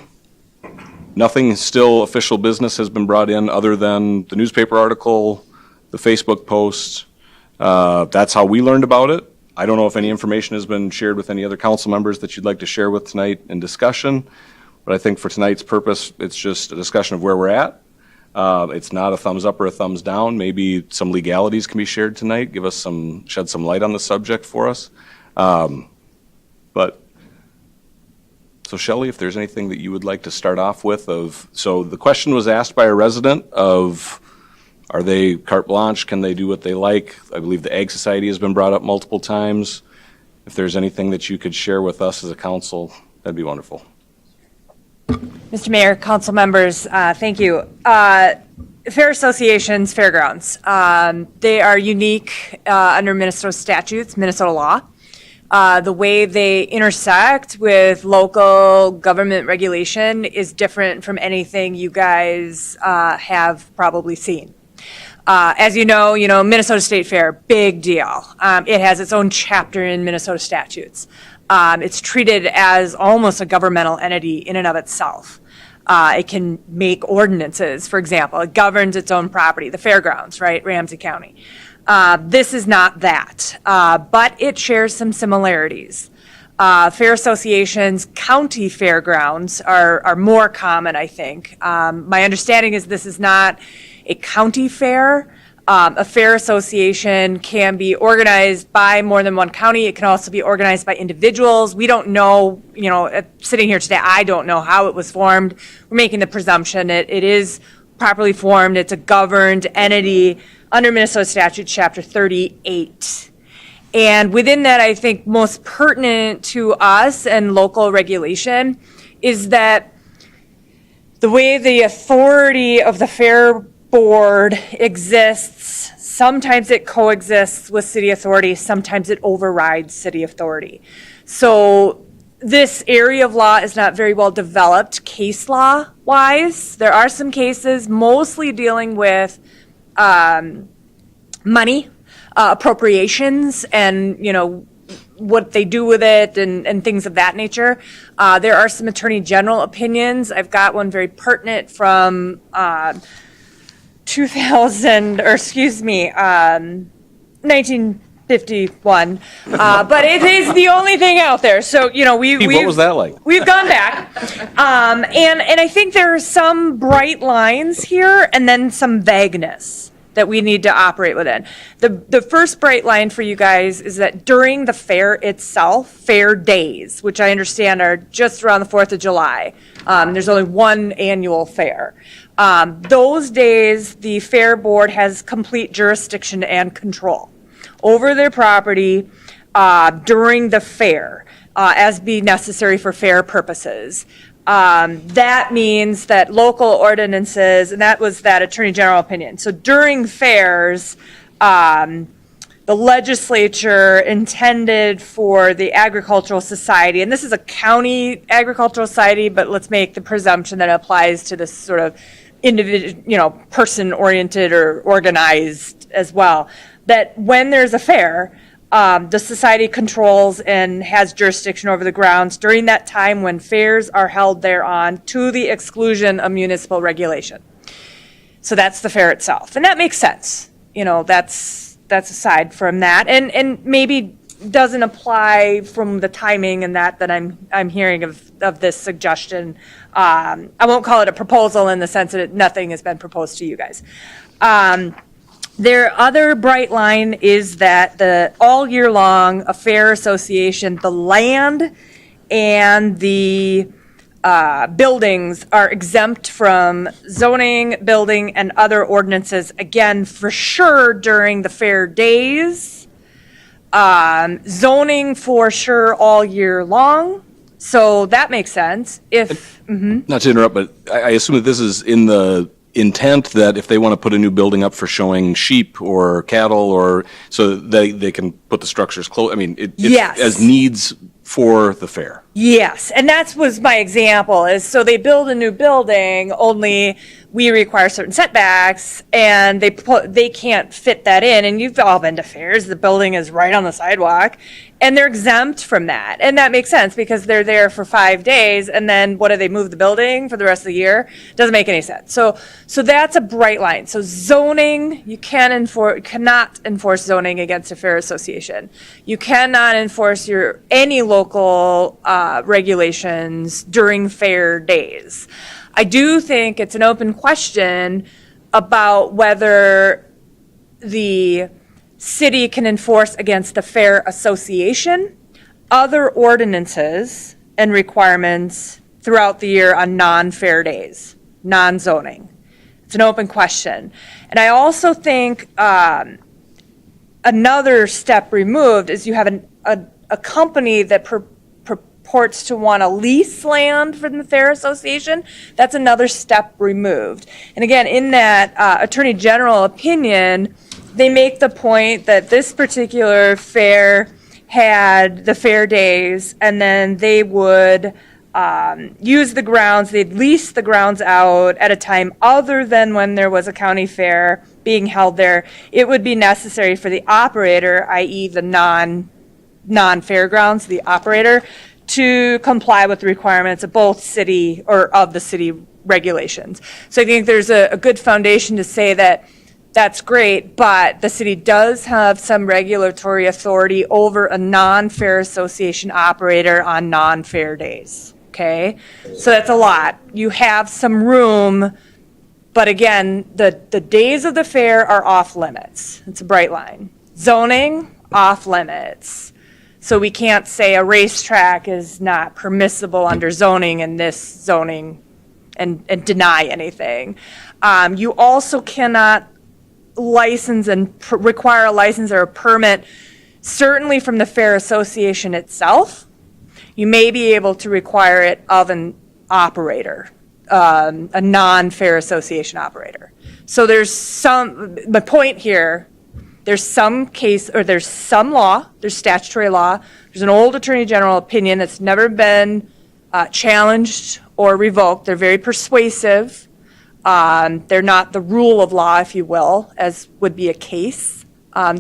Speaker 1: nothing still official business has been brought in other than the newspaper article, the Facebook post. That's how we learned about it. I don't know if any information has been shared with any other council members that you'd like to share with tonight in discussion, but I think for tonight's purpose, it's just a discussion of where we're at. It's not a thumbs up or a thumbs down. Maybe some legalities can be shared tonight, shed some light on the subject for us. So Shelley, if there's anything that you would like to start off with so the question was asked by a resident of, are they carte blanche? Can they do what they like? I believe the Ag Society has been brought up multiple times. If there's anything that you could share with us as a council, that'd be wonderful.
Speaker 2: Mr. Mayor, council members, thank you. Fair associations, fairgrounds, they are unique under Minnesota statutes, Minnesota law. The way they intersect with local government regulation is different from anything you guys have probably seen. As you know, Minnesota State Fair, big deal. It has its own chapter in Minnesota statutes. It's treated as almost a governmental entity in and of itself. It can make ordinances, for example. It governs its own property, the fairgrounds, right, Ramsey County. This is not that, but it shares some similarities. Fair associations, county fairgrounds are more common, I think. My understanding is this is not a county fair. A fair association can be organized by more than one county. It can also be organized by individuals. We don't know, sitting here today, I don't know how it was formed. We're making the presumption it is properly formed. It's a governed entity under Minnesota Statute Chapter 38. And within that, I think most pertinent to us and local regulation is that the way the authority of the fair board exists, sometimes it coexists with city authority, sometimes it overrides city authority. So this area of law is not very well developed case law wise. There are some cases mostly dealing with money, appropriations, and what they do with it and things of that nature. There are some attorney general opinions. I've got one very pertinent from 1951, but it is the only thing out there. So
Speaker 1: What was that like?
Speaker 2: We've gone back, and I think there are some bright lines here, and then some vagueness that we need to operate within. The first bright line for you guys is that during the fair itself, fair days, which I understand are just around the 4th of July, there's only one annual fair. Those days, the fair board has complete jurisdiction and control over their property during the fair, as be necessary for fair purposes. That means that local ordinances, and that was that Attorney General opinion. So during fairs, the legislature intended for the agricultural society, and this is a county agricultural society, but let's make the presumption that it applies to this sort of individual, person-oriented or organized as well, that when there's a fair, the society controls and has jurisdiction over the grounds during that time when fairs are held thereon to the exclusion of municipal regulation. So that's the fair itself, and that makes sense. That's aside from that, and maybe doesn't apply from the timing and that I'm hearing of this suggestion. I won't call it a proposal in the sense that nothing has been proposed to you guys. Their other bright line is that all year long, a fair association, the land and the buildings are exempt from zoning, building, and other ordinances, again, for sure during the fair days. Zoning for sure all year long. So that makes sense.
Speaker 1: Not to interrupt, but I assume that this is in the intent that if they want to put a new building up for showing sheep or cattle, or so they can put the structures close. I mean, it's
Speaker 2: Yes.
Speaker 1: as needs for the fair.
Speaker 2: Yes, and that was my example, is so they build a new building, only we require certain setbacks, and they can't fit that in, and you've all been to fairs, the building is right on the sidewalk, and they're exempt from that, and that makes sense, because they're there for 5 days, and then what do they move the building for the rest of the year? Doesn't make any sense. So that's a bright line. So zoning, you cannot enforce zoning against a fair association. You cannot enforce any local regulations during fair days. I do think it's an open question about whether the city can enforce against the fair association other ordinances and requirements throughout the year on non-fair days, non-zoning. It's an open question. And I also think another step removed is you have a company that purports to want to lease land from the fair association. That's another step removed. And again, in that Attorney General opinion, they make the point that this particular fair had the fair days, and then they would use the grounds, they'd lease the grounds out at a time other than when there was a county fair being held there. It would be necessary for the operator, i.e. the non-fairgrounds, the operator, to comply with the requirements of both city or of the city regulations. So I think there's a good foundation to say that that's great, but the city does have some regulatory authority over a non-fair association operator on non-fair days, okay? So that's a lot. You have some room, but again, the days of the fair are off limits. It's a bright line. Zoning, off limits. So we can't say a racetrack is not permissible under zoning and this zoning and deny anything. You also cannot license and require a license or a permit, certainly from the fair association itself. You may be able to require it of an operator, a non-fair association operator. So the point here, there's some law, there's statutory law, there's an old Attorney General opinion that's never been challenged or revoked. They're very persuasive. They're not the rule of law, if you will, as would be a case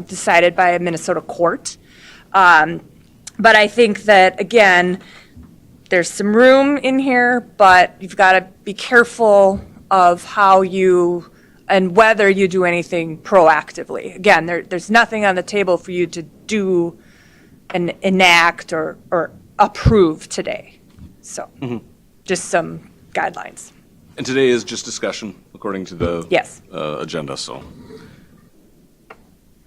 Speaker 2: decided by a Minnesota court. But I think that, again, there's some room in here, but you've got to be careful of how you and whether you do anything proactively. Again, there's nothing on the table for you to do and enact or approve today. So just some guidelines.
Speaker 1: And today is just discussion, according to the agenda, so.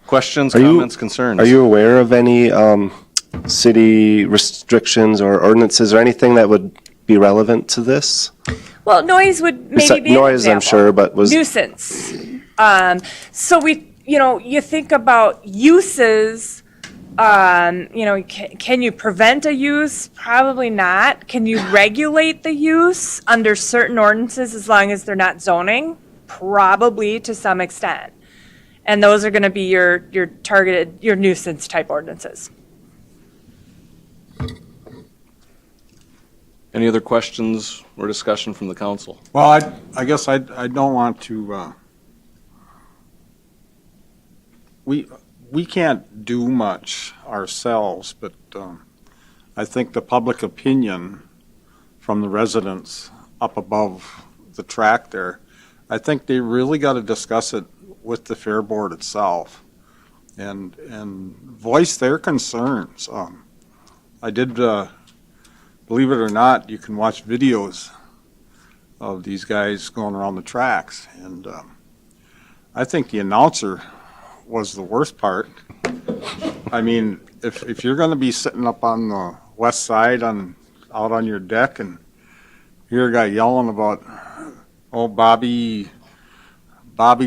Speaker 1: Questions, comments, concerns?
Speaker 8: Are you aware of any city restrictions or ordinances or anything that would be relevant to this?
Speaker 2: Well, noise would maybe be an
Speaker 8: Noise, I'm
Speaker 2: example.
Speaker 8: sure, but was...
Speaker 2: Nuisance. So you think about uses, can you prevent a use? Probably not. Can you regulate the use under certain ordinances as long as they're not zoning? Probably to some extent. And those are going to be your targeted, your nuisance type ordinances.
Speaker 1: Any other questions or discussion from the council?
Speaker 19: Well, I guess I don't want to, we can't do much ourselves, but I think the public opinion from the residents up above the track there I think they really got to discuss it with the Fair Board itself and voice their concerns. I did, believe it or not, you can watch videos of these guys going around the tracks, and I think the announcer was the worst part. I mean, if you're going to be sitting up on the west side out on your deck and hear a guy yelling about, oh, Bobby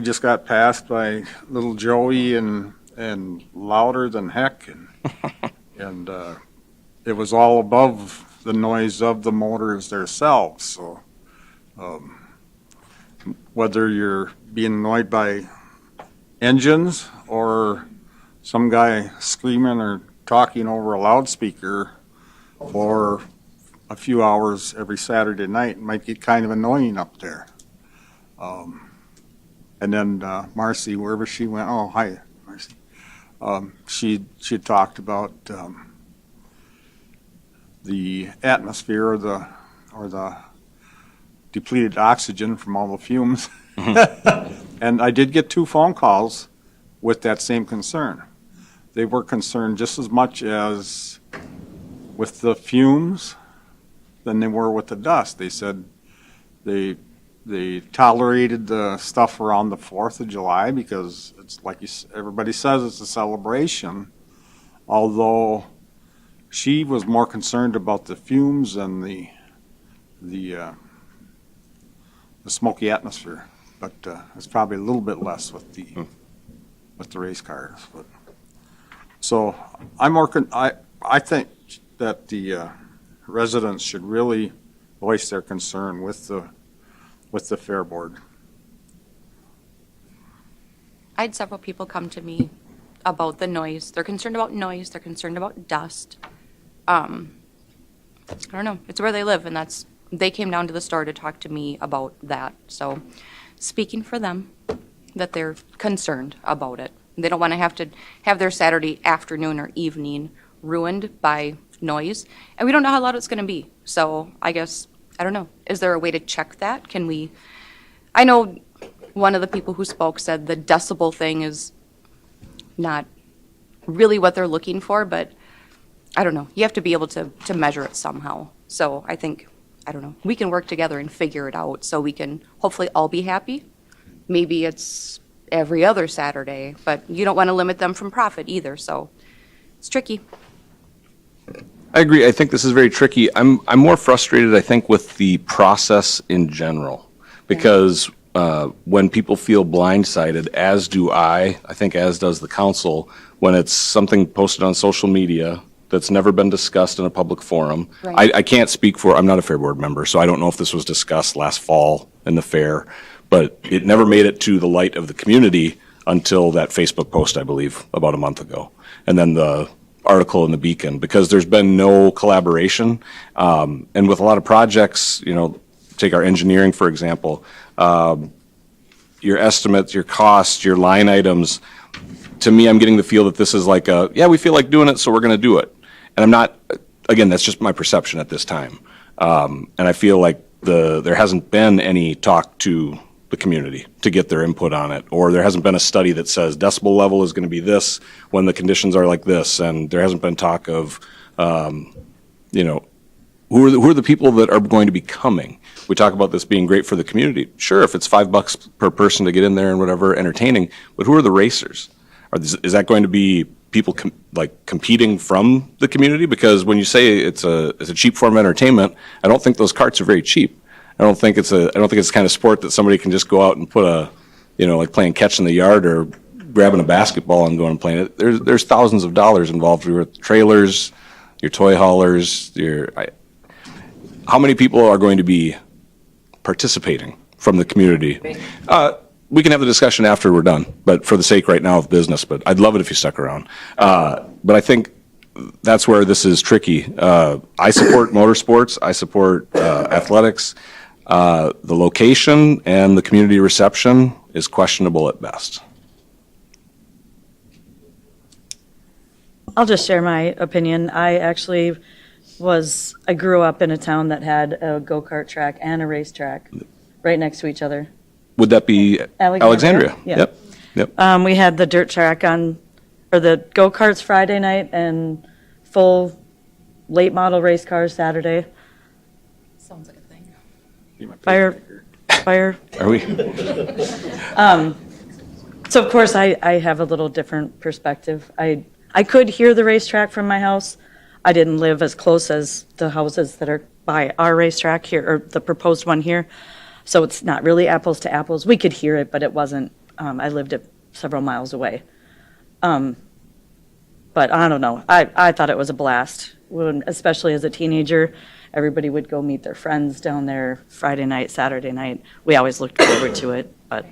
Speaker 19: just got passed by little Joey and louder than heck, and it was all above the noise of the motors themselves. So whether you're being annoyed by engines or some guy screaming or talking over a loudspeaker for a few hours every Saturday night, it might get kind of annoying up there. And then Marcy, wherever she went, oh, hi, Marcy. She talked about the atmosphere or the depleted oxygen from all the fumes. And I did get 2 phone calls with that same concern. They were concerned just as much as with the fumes than they were with the dust. They said they tolerated the stuff around the 4th of July because it's like everybody says, it's a celebration, although she was more concerned about the fumes and the smoky atmosphere, but it's probably a little bit less with the race cars. But so I think that the residents should really voice their concern with the Fair Board.
Speaker 9: I had several people come to me about the noise. They're concerned about noise. They're concerned about dust. I don't know. It's where they live, and they came down to the store to talk to me about that. So speaking for them, that they're concerned about it. They don't want to have their Saturday afternoon or evening ruined by noise. And we don't know how loud it's going to be. So I guess, I don't know. Is there a way to check that? I know one of the people who spoke said the decibel thing is not really what they're looking for, but I don't know. You have to be able to measure it somehow. So I think, I don't know, we can work together and figure it out so we can hopefully all be happy. Maybe it's every other Saturday, but you don't want to limit them from profit either, so it's tricky.
Speaker 1: I agree. I think this is very tricky. I'm more frustrated, I think, with the process in general, because when people feel blindsided, as do I think as does the council, when it's something posted on social media that's never been discussed in a public forum.
Speaker 9: Right.
Speaker 1: I can't speak for, I'm not a Fair Board member, so I don't know if this was discussed last fall in the fair, but it never made it to the light of the community until that Facebook post, I believe, about a month ago. And then the article in the Beacon, because there's been no collaboration. And with a lot of projects, take our engineering, for example, your estimates, your costs, your line items, to me, I'm getting the feel that this is like we feel like doing it, so we're going to do it. And I'm not, again, that's just my perception at this time. And I feel like there hasn't been any talk to the community to get their input on it, or there hasn't been a study that says decibel level is going to be this when the conditions are like this, and there hasn't been talk of, who are the people that are going to be coming. We talk about this being great for the community. Sure, if it's $5 per person to get in there and whatever, entertaining, but who are the racers? Is that going to be people competing from the community? Because when you say it's a cheap form of entertainment, I don't think those carts are very cheap. I don't think it's the kind of sport that somebody can just go out and put like playing catch in the yard or grabbing a basketball and going and playing it. There's thousands of dollars involved with trailers, your toy haulers, how many people are going to be participating from the community? We can have the discussion after we're done, but for the sake right now of business, but I'd love it if you stuck around. But I think that's where this is tricky. I support motorsports. I support athletics. The location and the community reception is questionable at best.
Speaker 21: I'll just share my opinion. I grew up in a town that had a go-kart track and a racetrack right next to each other.
Speaker 1: Would that be Alexandria?
Speaker 21: Yeah.
Speaker 1: Yep, yep.
Speaker 21: We had the dirt track or the go-karts Friday night and full late model race cars Saturday.
Speaker 9: Sounds like a thing.
Speaker 21: Fire.
Speaker 1: Are we?
Speaker 21: So of course, I have a little different perspective. I could hear the racetrack from my house. I didn't live as close as the houses that are by our racetrack here, or the proposed one here. So it's not really apples to apples. We could hear it, but it wasn't, I lived several miles away. But I don't know. I thought it was a blast, especially as a teenager. Everybody would go meet their friends down there Friday night, Saturday night. We always looked forward to it, but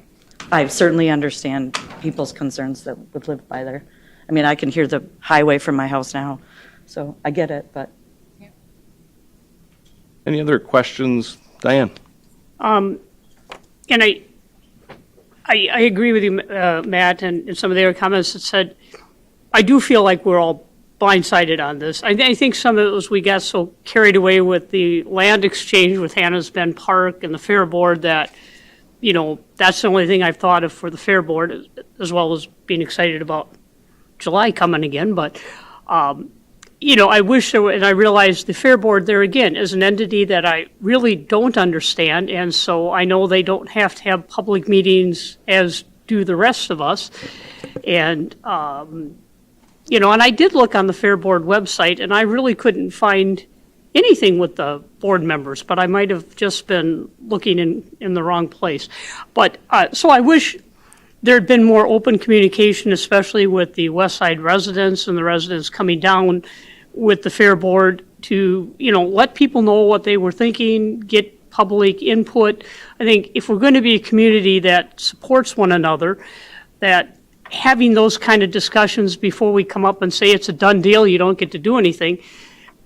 Speaker 21: I certainly understand people's concerns that would live by there. I mean, I can hear the highway from my house now, so I get it, but.
Speaker 1: Any other questions? Diane?
Speaker 18: And I agree with you, Matt, and some of the other comments that said, I do feel like we're all blindsided on this. I think some of it was we got so carried away with the land exchange with Hannah's Bend Park and the Fair Board that, you know, that's the only thing I've thought of for the Fair Board, as well as being excited about July coming again. But, you know, I wish there were, and I realize the Fair Board there again is an entity that I really don't understand. And so I know they don't have to have public meetings as do the rest of us. And, you know, and I did look on the Fair Board website and I really couldn't find anything with the board members, but I might have just been looking in the wrong place. But, so I wish there'd been more open communication, especially with the West Side residents and the residents coming down with the Fair Board to, you know, let people know what they were thinking, get public input. I think if we're going to be a community that supports one another, that having those kind of discussions before we come up and say it's a done deal, you don't get to do anything,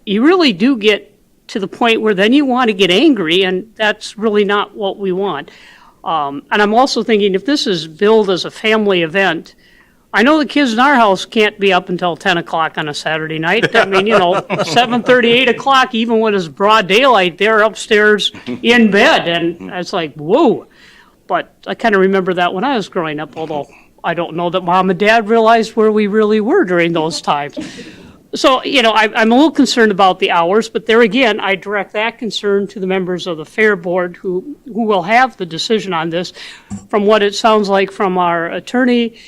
Speaker 18: you really do get to the point where then you want to get angry, and that's really not what we want. And I'm also thinking if this is billed as a family event, I know the kids in our house can't be up until 10 o'clock on a Saturday night. I mean, you know, 7:30, 8 o'clock, even when it's broad daylight, they're upstairs in bed. And it's like, whoa. But I kind of remember that when I was growing up, although I don't know that Mom and Dad realized where we really were during those times. So, you know, I'm a little concerned about the hours, but there again, I direct that concern to the members of the Fair Board who will have the decision on this. From what it sounds like from our attorney,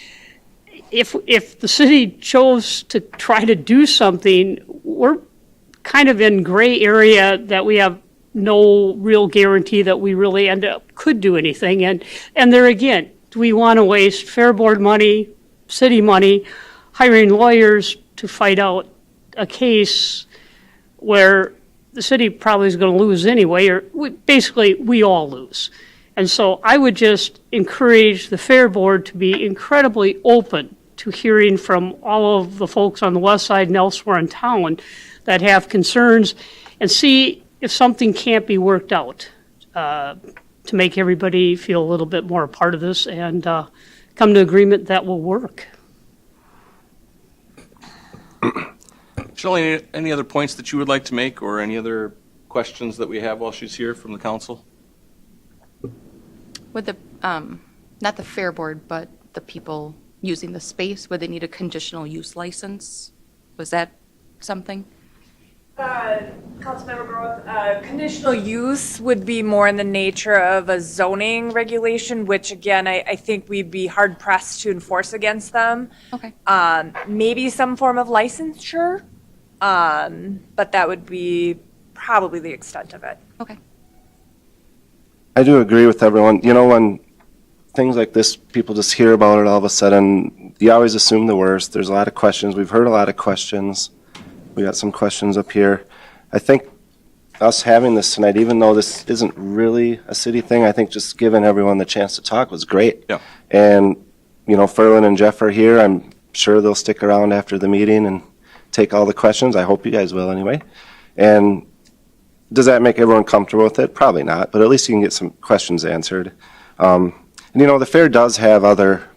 Speaker 18: if the city chose to try to do something, we're kind of in gray area that we have no real guarantee that we really could do anything. And there again, do we want to waste Fair Board money, city money, hiring lawyers to fight out a case where the city probably is going to lose anyway, or basically we all lose. And so I would just encourage the Fair Board to be incredibly open to hearing from all of the folks on the west side and elsewhere in town that have concerns, and see if something can't be worked out to make everybody feel a little bit more a part of this and come to agreement that will work.
Speaker 1: Shelley, any other points that you would like to make, or any other questions that we have while she's here from the council?
Speaker 9: Would the, not the Fair Board, but the people using the space, would they need a conditional use license? Was that something?
Speaker 2: Councilmember Groth, conditional use would be more in the nature of a zoning regulation, which again, I think we'd be hard pressed to enforce against them.
Speaker 9: Okay.
Speaker 2: Maybe some form of licensure, but that would be probably the extent of it.
Speaker 9: Okay.
Speaker 8: I do agree with everyone. You know, when things like this, people just hear about it all of a sudden, you always assume the worst. There's a lot of questions. We've heard a lot of questions. We got some questions up here. I think us having this tonight, even though this isn't really a city thing, I think just giving everyone the chance to talk was great.
Speaker 1: Yeah.
Speaker 8: And, you know, Ferlin and Jeff are here. I'm sure they'll stick around after the meeting and take all the questions. I hope you guys will anyway. And does that make everyone comfortable with it? Probably not, but at least you can get some questions answered. And, you know, the fair does have other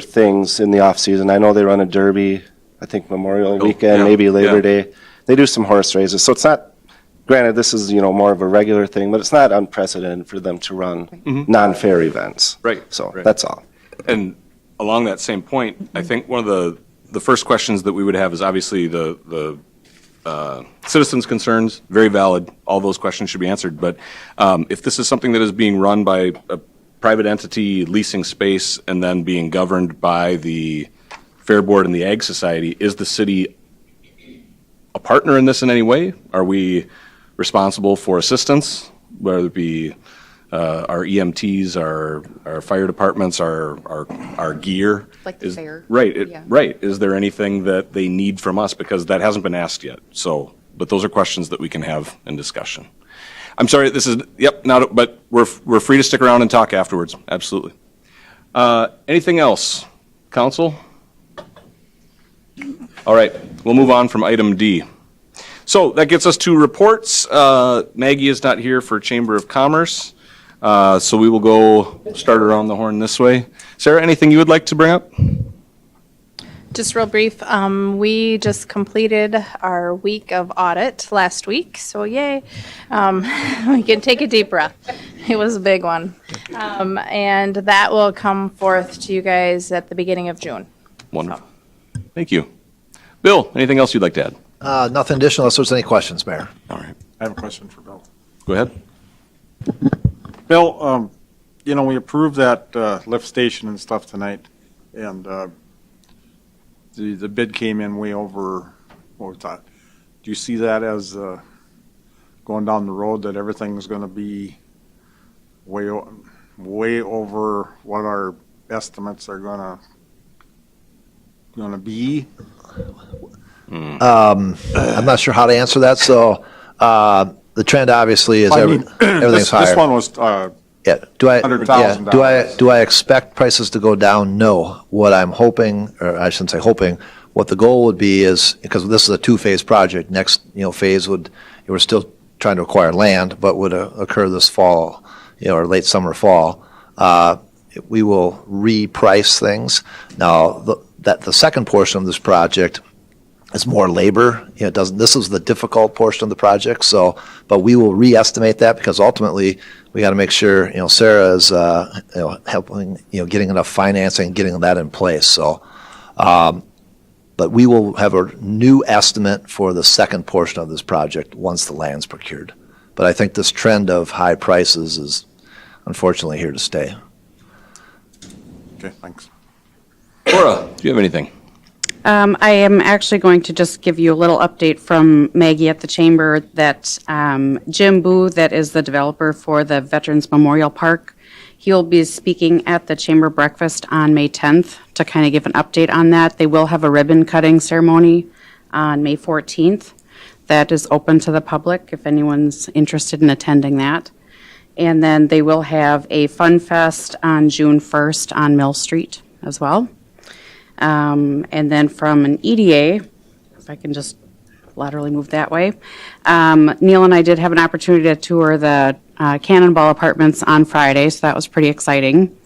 Speaker 8: things in the off-season. I know they run a derby, I think Memorial Weekend, maybe Labor Day. They do some horse races. So it's not granted, this is, more of a regular thing, but it's not unprecedented for them to run non-fair events.
Speaker 1: Right.
Speaker 8: So
Speaker 1: right.
Speaker 8: that's all.
Speaker 1: And along that same point, I think one of the first questions that we would have is obviously the citizens' concerns, very valid. All those questions should be answered. But if this is something that is being run by a private entity leasing space and then being governed by the Fair Board and the Ag Society, is the city a partner in this in any way? Are we responsible for assistance, whether it be our EMTs, our fire departments, our gear?
Speaker 9: Like the fair.
Speaker 1: Right,
Speaker 9: Yeah.
Speaker 1: right. Is there anything that they need from us? Because that hasn't been asked yet. So, but those are questions that we can have in discussion. I'm sorry, this is, but we're free to stick around and talk afterwards. Absolutely. Anything else? Council? All right, we'll move on from item D. So that gets us to reports. Maggie is not here for Chamber of Commerce, so we will go start around the horn this way. Sarah, anything you would like to bring up?
Speaker 4: Just real brief, we just completed our week of audit last week, so yay. We can take a deep breath. It was a big one. And that will come forth to you guys at the beginning of June.
Speaker 1: Wonderful. Thank you. Bill, anything else you'd like to add?
Speaker 20: Nothing additional unless there's any questions, Mayor.
Speaker 1: All right.
Speaker 19: I have a question for Bill.
Speaker 1: Go ahead.
Speaker 19: Bill, we approved that lift station and stuff tonight, and the bid came in way over what we thought. Do you see that as going down the road, that everything's going to be way over what our estimates are going to be?
Speaker 20: I'm not sure how to answer that. So the trend obviously is everything's higher.
Speaker 19: This one was
Speaker 20: Yeah.
Speaker 19: $100,000.
Speaker 20: Do I expect prices to go down? No. What I'm hoping, or I shouldn't say hoping, what the goal would be is, because this is a two-phase project, next phase we're still trying to acquire land, but would occur this fall, or late summer, fall. We will reprice things. Now, the second portion of this project is more labor. This is the difficult portion of the project. But we will re-estimate that, because ultimately we got to make sure Sarah is helping getting enough financing, getting that in place. So, but we will have a new estimate for the second portion of this project once the land's procured. But I think this trend of high prices is unfortunately here to stay.
Speaker 19: Okay, thanks.
Speaker 1: Laura, do you have anything?
Speaker 22: I am actually going to just give you a little update from Maggie at the Chamber that Jim Boo, that is the developer for the Veterans Memorial Park, he'll be speaking at the Chamber breakfast on May 10th to kind of give an update on that. They will have a ribbon cutting ceremony on May 14th that is open to the public if anyone's interested in attending that. And then they will have a Fun Fest on June 1st on Mill Street as well. And then from an EDA, if I can just laterally move that way, Neil and I did have an opportunity to tour the Cannonball Apartments on Friday, so that was pretty exciting.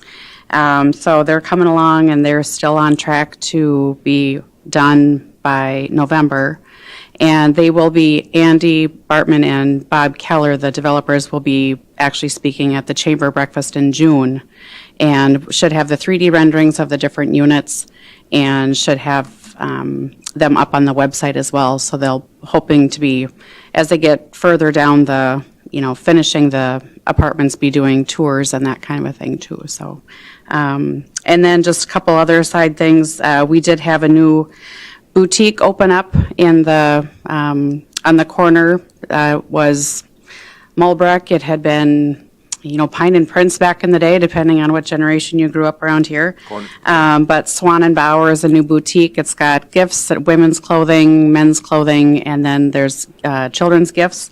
Speaker 22: So they're coming along, and they're still on track to be done by November. And they will be, Andy Bartman and Bob Keller, the developers, will be actually speaking at the Chamber breakfast in June, and should have the 3D renderings of the different units, and should have them up on the website as well. So they'll hoping to be, as they get further down the, finishing the apartments, be doing tours and that kind of a thing too. So, and then just a couple other side things. We did have a new boutique open up in the on the corner. Was Mulbreck. It had been, Pine and Prince back in the day, depending on what generation you grew up around here. But Swan and Bauer is a new boutique. It's got gifts, women's clothing, men's clothing, and then there's children's gifts.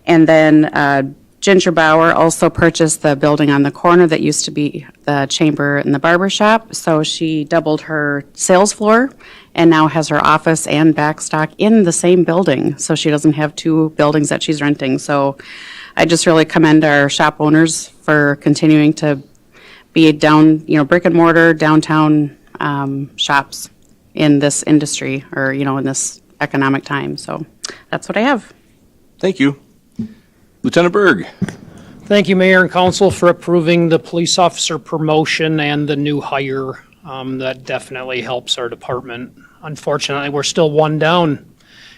Speaker 22: And then Ginger Bauer also purchased the building on the corner that used to be the Chamber and the barber shop. So she doubled her sales floor and now has her office and backstock in the same building. So she doesn't have two buildings that she's renting. So I just really commend our shop owners for continuing to be down, brick and mortar downtown shops in this industry, or, in this economic time. So that's what I have.
Speaker 1: Thank you. Lieutenant Berg.
Speaker 18: Thank you, Mayor and Council, for approving the police officer promotion and the new hire. That definitely helps our department. Unfortunately, we're still one down,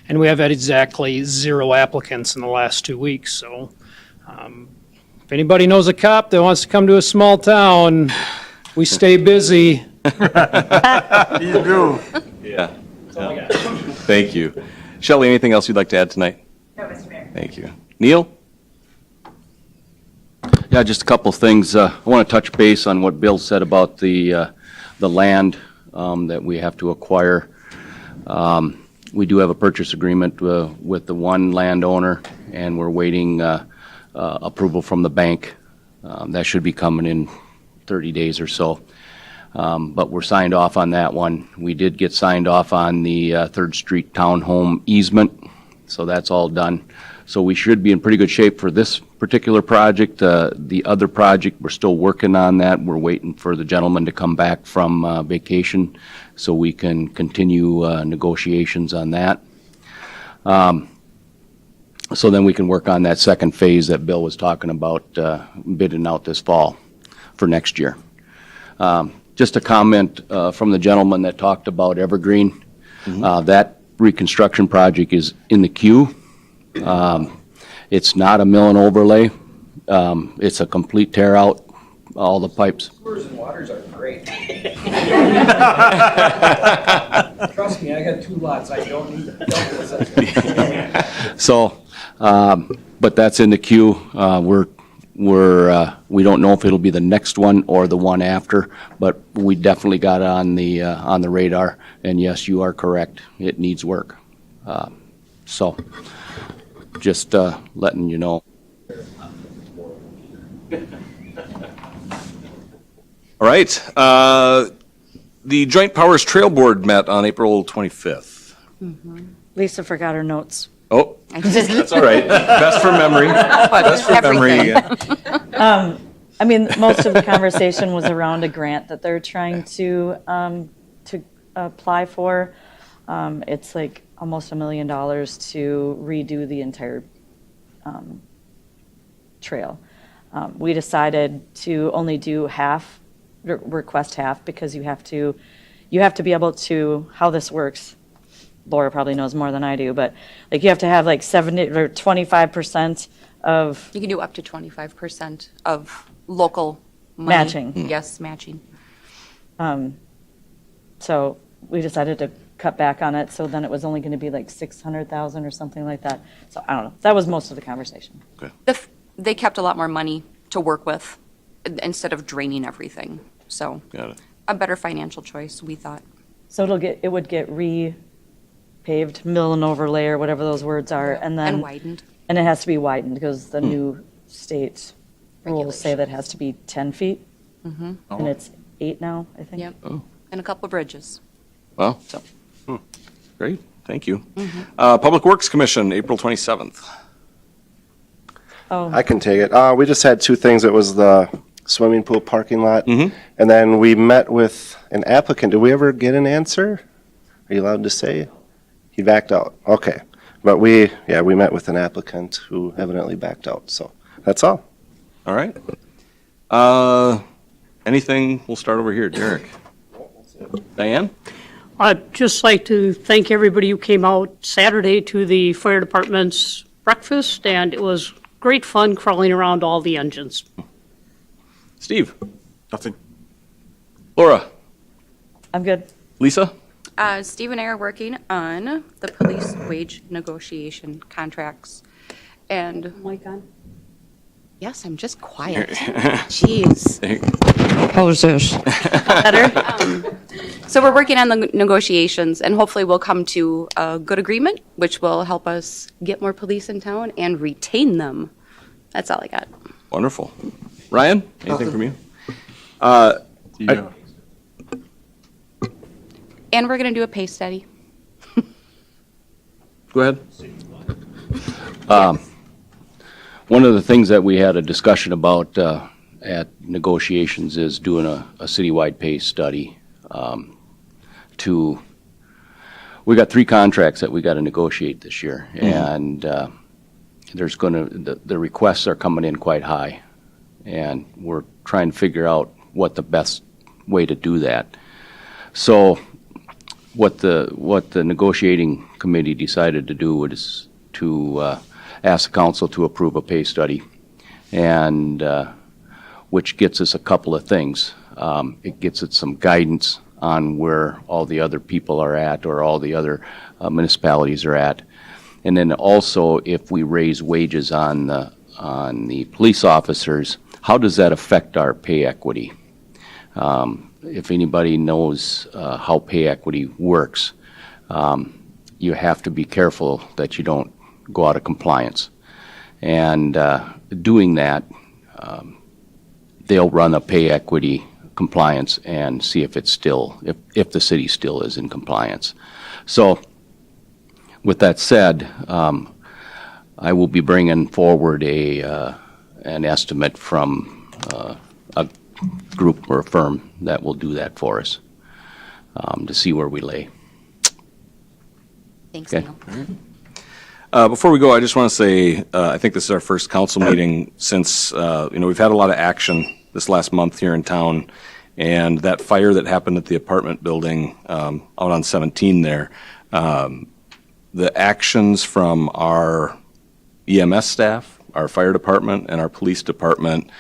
Speaker 18: and we have had exactly 0 applicants in the last 2 weeks. So if anybody knows a cop that wants to come to a small town, we stay busy.
Speaker 19: You do.
Speaker 1: Yeah. Thank you. Shelley, anything else you'd like to add tonight?
Speaker 2: No, Mr. Mayor.
Speaker 1: Thank you. Neil?
Speaker 3: Yeah, just a couple things. I want to touch base on what Bill said about the land that we have to acquire. We do have a purchase agreement with the one landowner, and we're waiting approval from the bank. That should be coming in 30 days or so. But we're signed off on that one. We did get signed off on the 3rd Street Townhome easement, so that's all done. So we should be in pretty good shape for this particular project. The other project, we're still working on that. We're waiting for the gentleman to come back from vacation so we can continue negotiations on that. So then we can work on that second phase that Bill was talking about bidding out this fall for next year. Just a comment from the gentleman that talked about Evergreen. That reconstruction project is in the queue. It's not a mill and overlay. It's a complete tear out, all the pipes.
Speaker 10: Sewers and waters are great. Trust me, I got 2 lots. I don't need them.
Speaker 3: So, but that's in the queue. We don't know if it'll be the next one or the one after, but we definitely got it on the radar. And yes, you are correct. It needs work. So, just letting you know.
Speaker 1: All right. The Joint Powers Trail Board met on April 25th.
Speaker 21: Lisa forgot her notes.
Speaker 1: Oh, that's all right. Best from memory. Best from memory.
Speaker 21: I mean, most of the conversation was around a grant that they're trying to apply for. It's like almost $1 million to redo the entire trail. We decided to only do half, request half, because you have to be able to, how this works, Laura probably knows more than I do, but like you have to have like 70 or 25% of
Speaker 9: You can do up to 25% of local money.
Speaker 21: Matching.
Speaker 9: Yes, matching.
Speaker 21: So we decided to cut back on it, so then it was only going to be like 600,000 or something like that. So I don't know. That was most of the conversation.
Speaker 9: They kept a lot more money to work with instead of draining everything. So
Speaker 1: Got it.
Speaker 9: a better financial choice, we thought.
Speaker 21: So it would get repaved, mill and overlay, or whatever those words are, and then
Speaker 9: And widened.
Speaker 21: And it has to be widened because the new state rules say that it has to be 10 feet,
Speaker 9: Mm-hmm.
Speaker 21: and it's 8 now, I think.
Speaker 9: Yep. And a couple of bridges.
Speaker 1: Well, great. Thank you. Public Works Commission, April 27th.
Speaker 21: Oh.
Speaker 8: I can take it. We just had 2 things. It was the swimming pool parking lot, and then we met with an applicant. Did we ever get an answer? Are you allowed to say? He backed out. Okay. But we met with an applicant who evidently backed out. So that's all.
Speaker 1: All right. Anything? We'll start over here. Derek. Diane?
Speaker 18: I'd just like to thank everybody who came out Saturday to the fire department's breakfast, and it was great fun crawling around all the engines.
Speaker 1: Steve?
Speaker 19: Nothing.
Speaker 1: Laura?
Speaker 21: I'm good.
Speaker 1: Lisa?
Speaker 9: Steve and I are working on the police wage negotiation contracts. And
Speaker 22: Mic on?
Speaker 9: yes, I'm just quiet. Jeez.
Speaker 22: How's this?
Speaker 9: Better. So we're working on the negotiations, and hopefully we'll come to a good agreement, which will help us get more police in town and retain them. That's all I got.
Speaker 1: Wonderful. Ryan? Anything from you?
Speaker 9: And we're going to do a pay study.
Speaker 1: Go ahead.
Speaker 3: One of the things that we had a discussion about at negotiations is doing a citywide pay study. We got 3 contracts that we got to negotiate this year, and there's going to, the requests are coming in quite high, and we're trying to figure out what the best way to do that. So what the negotiating committee decided to do was to ask the council to approve a pay study, and which gets us a couple of things. It gets us some guidance on where all the other people are at, or all the other municipalities are at. And then also, if we raise wages on the police officers, how does that affect our pay equity? If anybody knows how pay equity works, you have to be careful that you don't go out of compliance. And doing that, they'll run a pay equity compliance and see if it's still, if the city still is in compliance. So with that said, I will be bringing forward an estimate from a group or a firm that will do that for us, to see where we lay.
Speaker 9: Thanks,
Speaker 3: Okay.
Speaker 9: Neil.
Speaker 1: Before we go, I just want to say, I think this is our first council meeting since, we've had a lot of action this last month here in town, and that fire that happened at the apartment building out on 17 there, the actions from our EMS staff, our fire department, and our police department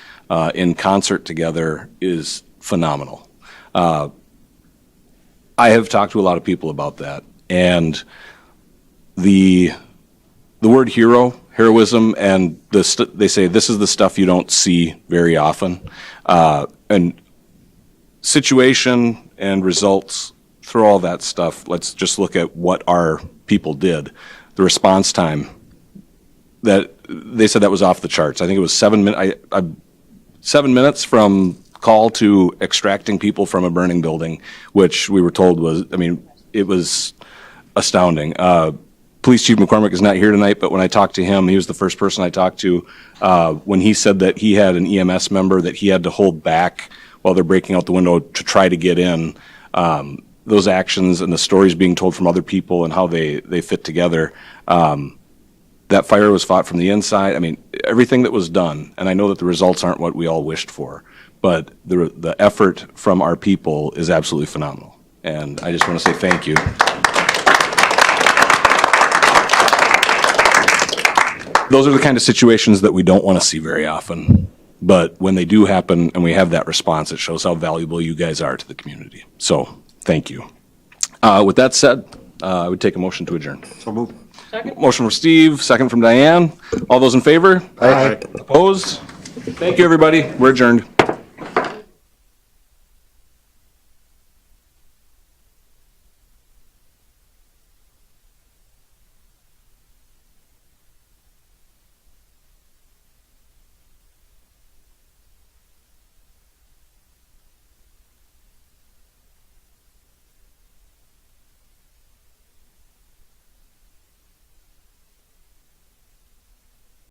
Speaker 1: in concert together is phenomenal. I have talked to a lot of people about that, and the word heroism, and they say this is the stuff you don't see very often. And situation and results, through all that stuff, let's just look at what our people did. The response time, that they said that was off the charts. I think it was 7 minutes. 7 minutes from call to extracting people from a burning building, which we were told was, it was astounding. Police Chief McCormick is not here tonight, but when I talked to him, he was the first person I talked to when he said that he had an EMS member that he had to hold back while they're breaking out the window to try to get in. Those actions and the stories being told from other people and how they fit together. That fire was fought from the inside. Everything that was done, and I know that the results aren't what we all wished for, but the effort from our people is absolutely phenomenal. And I just want to say thank you. Those are the kind of situations that we don't want to see very often. But when they do happen and we have that response, it shows how valuable you guys are to the community. So, thank you. With that said, I would take a motion to adjourn.
Speaker 19: So moved.
Speaker 1: Motion from Steve, second from Diane. All those in favor?
Speaker 19: Aye.
Speaker 1: Opposed? Thank you, everybody. We're adjourned.